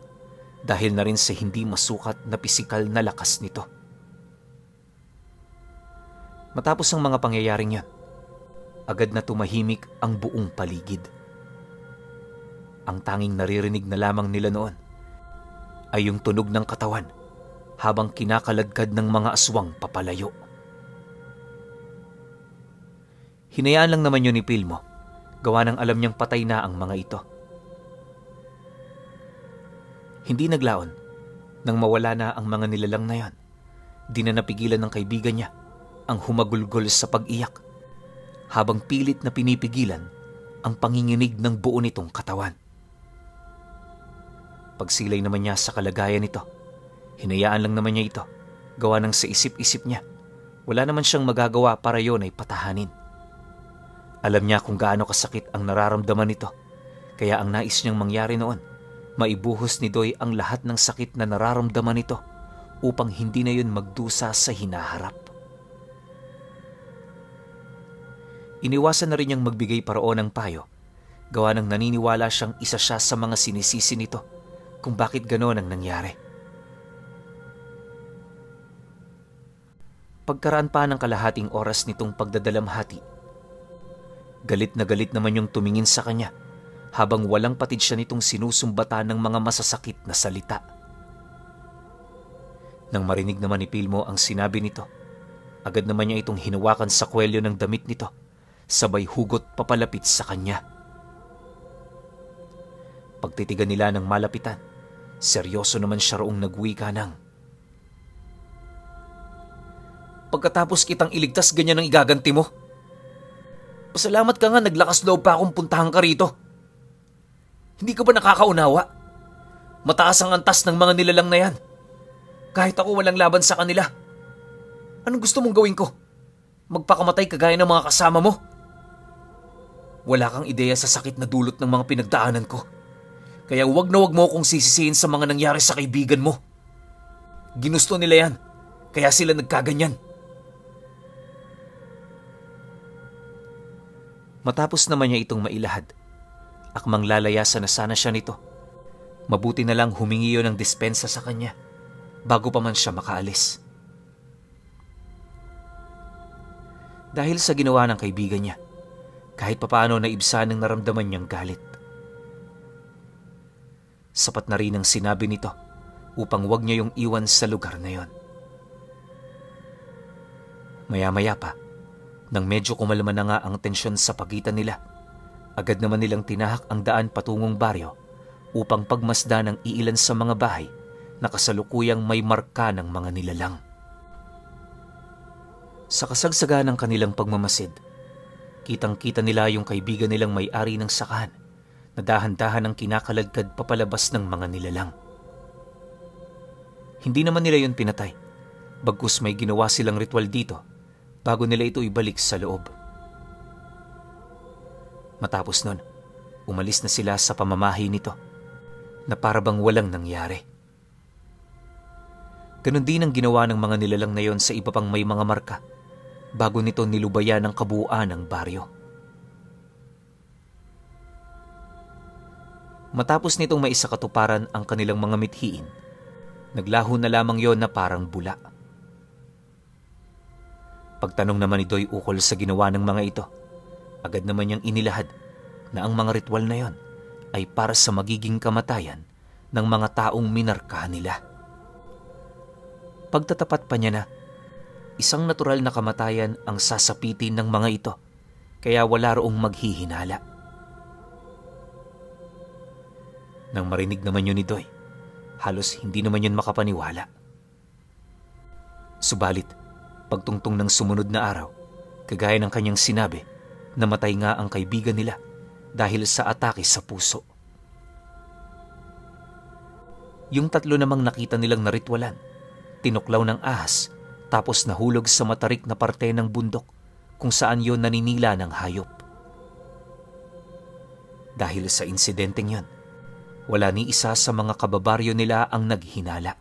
S1: dahil na rin sa hindi masukat na pisikal na lakas nito. Matapos ang mga pangyayaring yan, agad na tumahimik ang buong paligid. Ang tanging naririnig na lamang nila noon ay yung tunog ng katawan habang kinakaladkad ng mga aswang papalayo. Hinayaan lang naman yun ni Pilmo, gawa ng alam niyang patay na ang mga ito. Hindi naglaon nang mawala na ang mga nilalang na yon. Di na napigilan ng kaibigan niya ang humagulgol sa pag-iyak habang pilit na pinipigilan ang panginginig ng buo nitong katawan. Pagsilay naman niya sa kalagayan nito, hinayaan lang naman niya ito, gawa ng sa isip-isip niya. Wala naman siyang magagawa para yon ay patahanin. Alam niya kung gaano kasakit ang nararamdaman nito, kaya ang nais niyang mangyari noon, maibuhos ni Doy ang lahat ng sakit na nararamdaman nito upang hindi na yun magdusa sa hinaharap. Iniwasan na rin niyang magbigay paroon ng payo, gawa ng naniniwala siyang isa siya sa mga sinisisi nito kung bakit ganoon ang nangyari. Pagkaraan pa ng kalahating oras nitong pagdadalamhati, galit naman yung tumingin sa kanya habang walang patid siya nitong sinusumbatan ng mga masasakit na salita. Nang marinig naman ni Pilmo ang sinabi nito, agad naman niya itong hinawakan sa kwelyo ng damit nito, sabay hugot papalapit sa kanya. Pagtitigan nila ng malapitan, seryoso naman siya roong nagwika ng, "Pagkatapos kitang iligtas, ganyan ang igaganti mo? Pasalamat ka nga naglakas loob pa akong puntahan ka rito. Hindi ka ba nakakaunawa? Mataas ang antas ng mga nilalang na yan. Kahit ako walang laban sa kanila. Anong gusto mong gawin ko? Magpakamatay kagaya ng mga kasama mo? Wala kang ideya sa sakit na dulot ng mga pinagdaanan ko. Kaya wag na wag mo akong sisisihin sa mga nangyari sa kaibigan mo. Ginusto nila yan, kaya sila nagkaganyan." Matapos naman niya itong mailahad, akmang lalayasan na sana siya nito. Mabuti na lang humingi yun ng dispensa sa kanya bago pa man siya makaalis. Dahil sa ginawa ng kaibigan niya, kahit papaano naibsan ng naramdaman niyang galit. Sapat na rin ang sinabi nito upang wag niya yung iwan sa lugar na yon. Maya-maya pa, nang medyo kumalma na nga ang tensyon sa pagitan nila, agad naman nilang tinahak ang daan patungong baryo upang pagmasdan ang iilan sa mga bahay na kasalukuyang may marka ng mga nilalang. Sa kasagsagan ng kanilang pagmamasid, kitang-kita nila yung kaibigan nilang may-ari ng sakahan na dahan-dahan ang kinakaladkad papalabas ng mga nilalang. Hindi naman nila yun pinatay, bagkus may ginawa silang ritual dito bago nila ito ibalik sa loob. Matapos nun, umalis na sila sa pamamahi nito na parabang walang nangyari. Ganon din ang ginawa ng mga nilalang na yon sa iba pang may mga marka bago nito nilubayan ang kabuuan ng baryo. Matapos nitong maisakatuparan ang kanilang mga mithiin, naglaho na lamang yon na parang bula. Pagtanong naman ni Doy ukol sa ginawa ng mga ito, agad naman niyang inilahad na ang mga ritual na yon ay para sa magiging kamatayan ng mga taong minarkahan nila. Pagtatapat pa niya na, isang natural na kamatayan ang sasapitin ng mga ito, kaya wala roong maghihinala. Nang marinig naman yun ni Doy, halos hindi naman yun makapaniwala. Subalit, pagtungtong ng sumunod na araw, kagaya ng kanyang sinabi, namatay nga ang kaibigan nila dahil sa atake sa puso. Yung tatlo namang nakita nilang naritwalan, tinuklaw ng ahas, tapos nahulog sa matarik na parte ng bundok kung saan yon naninila ng hayop. Dahil sa insidenteng yon, wala ni isa sa mga kababaryo nila ang naghinala.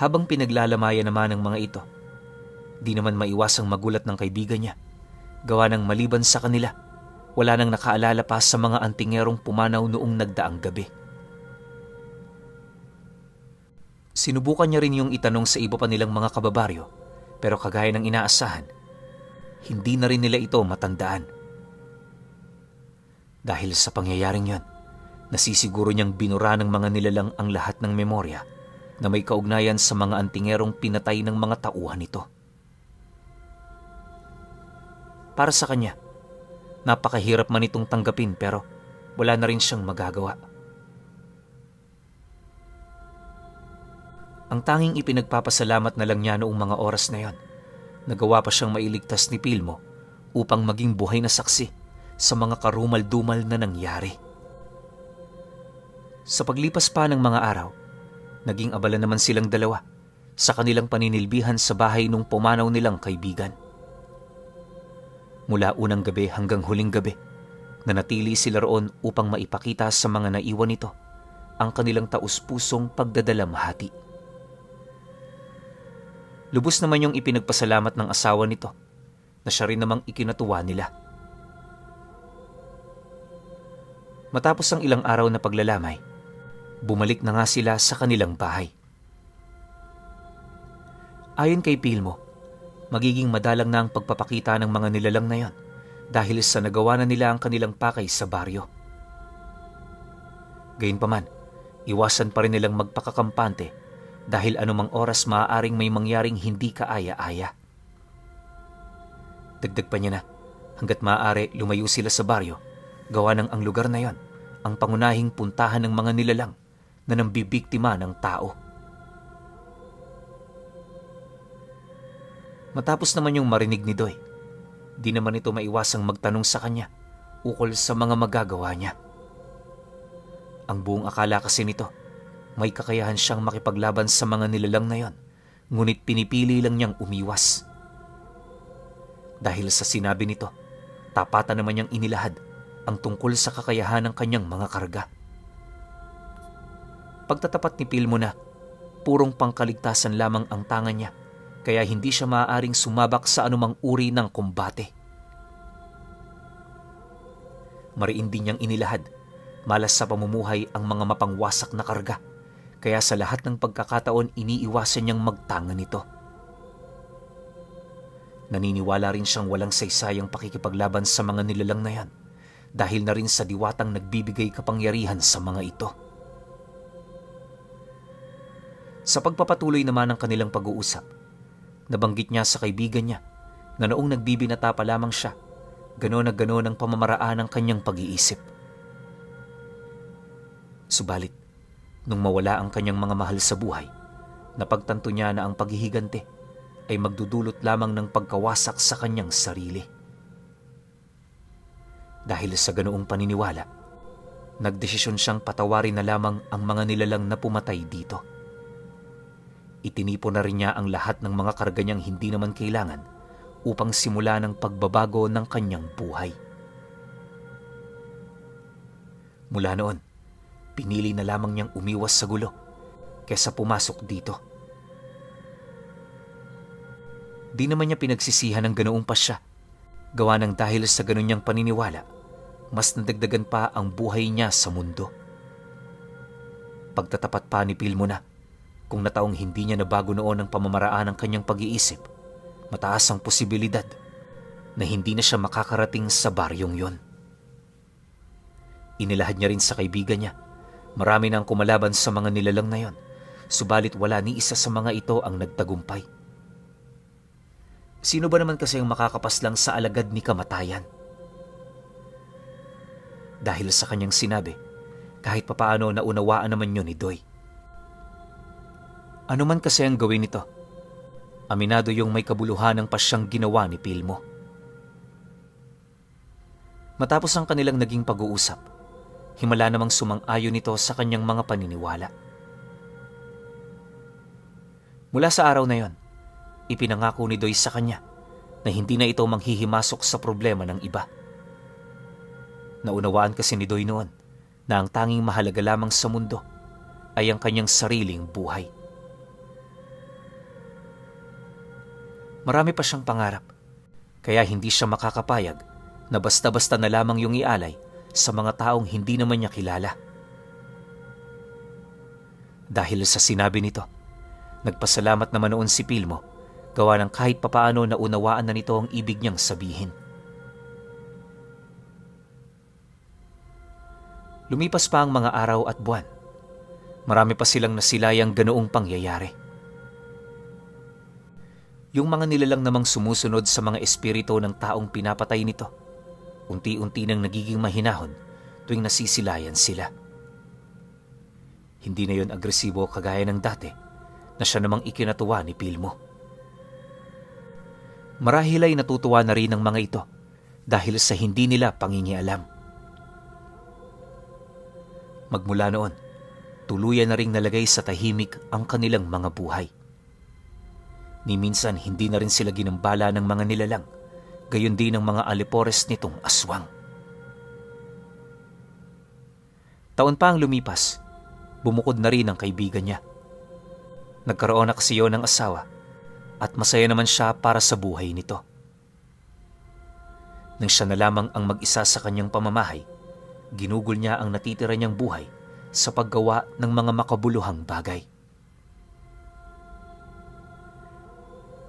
S1: Habang pinaglalamayan naman ng mga ito, di naman maiwasang magulat ng kaibigan niya. Gawa ng maliban sa kanila, wala nang nakaalala pa sa mga antingerong pumanaw noong nagdaang gabi. Sinubukan niya rin yung itanong sa iba pa nilang mga kababaryo, pero kagaya ng inaasahan, hindi na rin nila ito matandaan. Dahil sa pangyayaring yon, nasisiguro niyang binura ng mga nilalang ang lahat ng memorya na may kaugnayan sa mga antingerong pinatay ng mga tauhan nito. Para sa kanya, napakahirap man itong tanggapin pero wala na rin siyang magagawa. Ang tanging ipinagpapasalamat na lang niya noong mga oras na yon, nagawa pa siyang mailigtas ni Pilmo upang maging buhay na saksi sa mga karumal-dumal na nangyari. Sa paglipas pa ng mga araw, naging abala naman silang dalawa sa kanilang paninilbihan sa bahay nung pumanaw nilang kaibigan. Mula unang gabi hanggang huling gabi, nanatili sila roon upang maipakita sa mga naiwan nito ang kanilang taus-pusong pagdadalamhati. Lubos naman yung ipinagpasalamat ng asawa nito na siya rin namang ikinatuwa nila. Matapos ang ilang araw na paglalamay, bumalik na nga sila sa kanilang bahay. Ayon kay Pilmo, magiging madalang na ang pagpapakita ng mga nilalang na yon dahil sa nagawa na nila ang kanilang pakay sa baryo. Gayunpaman, iwasan pa rin nilang magpakakampante dahil anumang oras maaaring may mangyaring hindi kaaya-aya. Dagdag pa niya na, hanggat maaari lumayo sila sa baryo, gawa ng ang lugar na yon ang pangunahing puntahan ng mga nilalang na nambibiktima ng tao. Matapos naman yung marinig ni Doy, di naman ito maiwasang magtanong sa kanya ukol sa mga magagawa niya. Ang buong akala kasi nito, may kakayahan siyang makipaglaban sa mga nilalang na yon, ngunit pinipili lang niyang umiwas. Dahil sa sinabi nito, tapatan naman niyang inilahad ang tungkol sa kakayahan ng kanyang mga karga. Pagtatapat ni Pilmo na, purong pangkaligtasan lamang ang tangan niya, kaya hindi siya maaaring sumabak sa anumang uri ng kumbate. Mariin din niyang inilahad, malas sa pamumuhay ang mga mapangwasak na karga, kaya sa lahat ng pagkakataon iniiwasan niyang magtanga nito. Naniniwala rin siyang walang saysayang pakikipaglaban sa mga nilalang na yan, dahil na rin sa diwatang nagbibigay kapangyarihan sa mga ito. Sa pagpapatuloy naman ng kanilang pag-uusap, nabanggit niya sa kaibigan niya na noong nagbibinata pa lamang siya, gano'n na gano'n ang pamamaraan ng kanyang pag-iisip. Subalit, nung mawala ang kanyang mga mahal sa buhay, napagtanto niya na ang paghihigante ay magdudulot lamang ng pagkawasak sa kanyang sarili. Dahil sa ganoong paniniwala, nagdesisyon siyang patawarin na lamang ang mga nilalang na pumatay dito. Itinipon na rin niya ang lahat ng mga karga niyang hindi naman kailangan upang simula ng pagbabago ng kanyang buhay. Mula noon, pinili na lamang niyang umiwas sa gulo kaysa pumasok dito. Di naman niya pinagsisihan ng ganoong pasya, gawa ng dahil sa ganoon niyang paniniwala, mas nadagdagan pa ang buhay niya sa mundo. Pagtatapat pa ni Pilmo na, kung nataong hindi niya nabago noon ang pamamaraan ng kanyang pag-iisip, mataas ang posibilidad na hindi na siya makakarating sa baryong yon. Inilahad niya rin sa kaibigan niya. Marami nang kumalaban sa mga nilalang na yon, subalit wala ni isa sa mga ito ang nagtagumpay. Sino ba naman kasi ang makakapaslang sa alagad ni kamatayan? Dahil sa kanyang sinabi, kahit papaano naunawaan naman yun ni Doy. Ano man kasi ang gawin nito, aminado yung may kabuluhan ng pasyang ginawa ni Pilmo. Matapos ang kanilang naging pag-uusap, himala namang sumang-ayon nito sa kanyang mga paniniwala. Mula sa araw na yon, ipinangako ni Doy sa kanya na hindi na ito manghihimasok sa problema ng iba. Naunawaan kasi ni Doy noon na ang tanging mahalaga lamang sa mundo ay ang kanyang sariling buhay. Marami pa siyang pangarap, kaya hindi siya makakapayag na basta-basta na lamang yung ialay sa mga taong hindi naman niya kilala. Dahil sa sinabi nito, nagpasalamat naman noon si Pilmo, gawa ng kahit papaano na unawaan na nito ang ibig niyang sabihin. Lumipas pa ang mga araw at buwan. Marami pa silang nasilayang ganoong pangyayari. Yung mga nilalang namang sumusunod sa mga espiritu ng taong pinapatay nito, unti-unti nang nagiging mahinahon tuwing nasisilayan sila. Hindi na yon agresibo kagaya ng dati na siya namang ikinatuwa ni Pilmo. Marahil ay natutuwa na rin ang mga ito dahil sa hindi nila pangingialam. Magmula noon, tuluyan na ring nalagay sa tahimik ang kanilang mga buhay. Ni minsan hindi na rin sila ginambala ng mga nilalang, gayon din ang mga alipores nitong aswang. Taon pa ang lumipas, bumukod na rin ang kaibigan niya. Nagkaroon na kasi yun ng asawa at masaya naman siya para sa buhay nito. Nang siya na lamang ang mag-isa sa kanyang pamamahay, ginugol niya ang natitira niyang buhay sa paggawa ng mga makabuluhang bagay.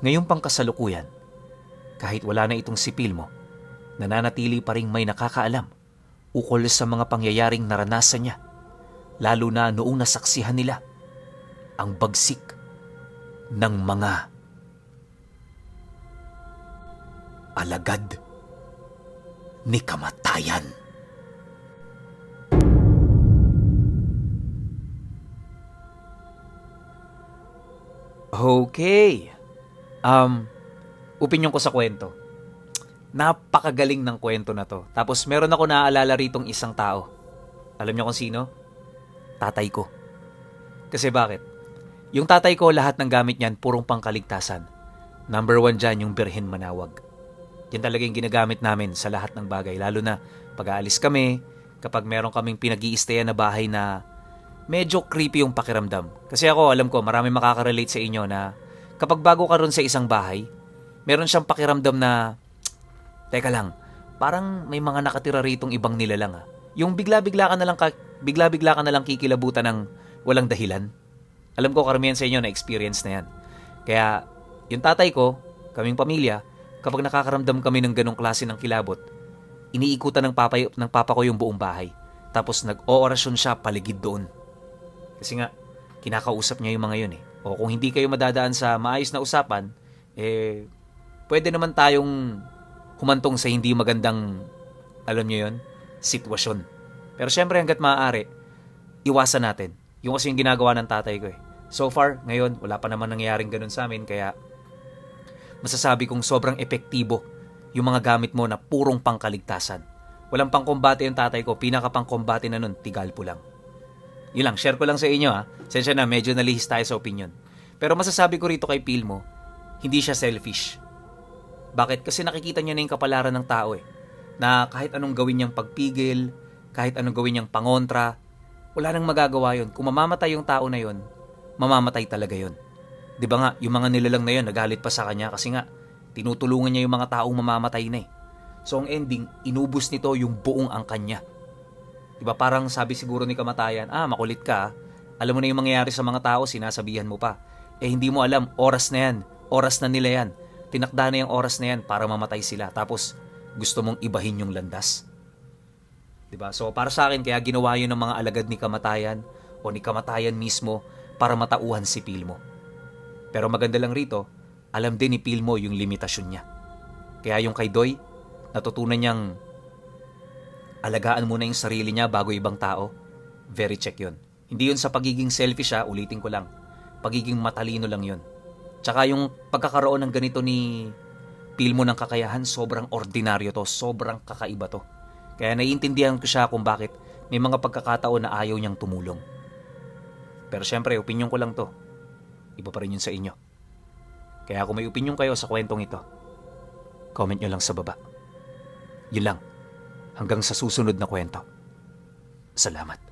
S1: Ngayong pangkasalukuyan, kahit wala na itong si Pilmo, nananatili pa ring may nakakaalam ukol sa mga pangyayaring naranasan niya, lalo na noong nasaksihan nila ang bagsik ng mga alagad ni kamatayan. Okay. Opinyon ko sa kwento. Napakagaling ng kwento na to. Tapos meron ako naaalala ritong isang tao. Alam niyo kung sino? Tatay ko. Kasi bakit? Yung tatay ko, lahat ng gamit niyan, purong pangkaligtasan. Number 1 dyan, yung Birhen Manawag. Yan talaga yung ginagamit namin sa lahat ng bagay. Lalo na pag-aalis kami, kapag meron kaming pinag-i-stayan na bahay na medyo creepy yung pakiramdam. Kasi ako, alam ko, marami makaka-relate sa inyo na kapag bago ka ron sa isang bahay, meron siyang pakiramdam na, teka lang, parang may mga nakatira ritong ibang nilalang ah. Yung bigla-bigla ka na lang kikilabutan ng walang dahilan. Alam ko, karamihan sa inyo na experience na yan. Kaya, yung tatay ko, kaming pamilya, kapag nakakaramdam kami ng ganong klase ng kilabot, iniikutan ng papa ko yung buong bahay. Tapos nag-oorasyon siya paligid doon. Kasi nga, kinakausap niya yung mga yun eh. O kung hindi kayo madadaan sa maayos na usapan, pwede naman tayong humantong sa hindi magandang, alam niyo yun, sitwasyon. Pero syempre hanggat maaari, iwasan natin. Yung kasi yung ginagawa ng tatay ko eh. So far, ngayon, wala pa naman nangyayaring ganun sa amin, kaya masasabi kong sobrang epektibo yung mga gamit mo na purong pangkaligtasan. Walang pangkombate yung tatay ko, pinaka pangkombate na nun, Tigalpo lang. Yun lang, share ko lang sa inyo ha. Sensya na, medyo nalihis tayo sa opinion. Pero masasabi ko rito kay Pilmo, hindi siya selfish. Bakit? Kasi nakikita niya na yung kapalaran ng tao eh. Na kahit anong gawin niyang pagpigil, kahit anong gawin niyang pangontra, wala nang magagawa yun. Kung mamamatay yung tao na yun, mamamatay talaga yun. Di ba nga, yung mga nilalang na yun, nagalit pa sa kanya kasi nga, tinutulungan niya yung mga taong mamamatay na eh. So ang ending, inubos nito yung buong angkan niya. Diba parang sabi siguro ni kamatayan, makulit ka, alam mo na yung mangyayari sa mga tao, sinasabihan mo pa. Hindi mo alam, oras na yan, oras na nila yan. tinakda na yung oras na yan para mamatay sila. Tapos gusto mong ibahin yung landas. Diba? So para sa akin, kaya ginawa yun ng mga alagad ni kamatayan o ni kamatayan mismo para matauhan si Pilmo. Pero maganda lang rito, alam din ni Pilmo yung limitasyon niya. Kaya yung kay Doy, natutunan niyang alagaan muna yung sarili niya bago ibang tao. Very check yun. Hindi yun sa pagiging selfish ulitin ko lang. Pagiging matalino lang yun. Tsaka yung pagkakaroon ng ganito ni Pilmo ng kakayahan, sobrang ordinaryo to, sobrang kakaiba to. Kaya naiintindihan ko siya kung bakit may mga pagkakataon na ayaw niyang tumulong. Pero syempre, opinyon ko lang to. Iba pa rin yun sa inyo. Kaya kung may opinyon kayo sa kwentong ito, comment nyo lang sa baba. Yun lang. Hanggang sa susunod na kwento. Salamat.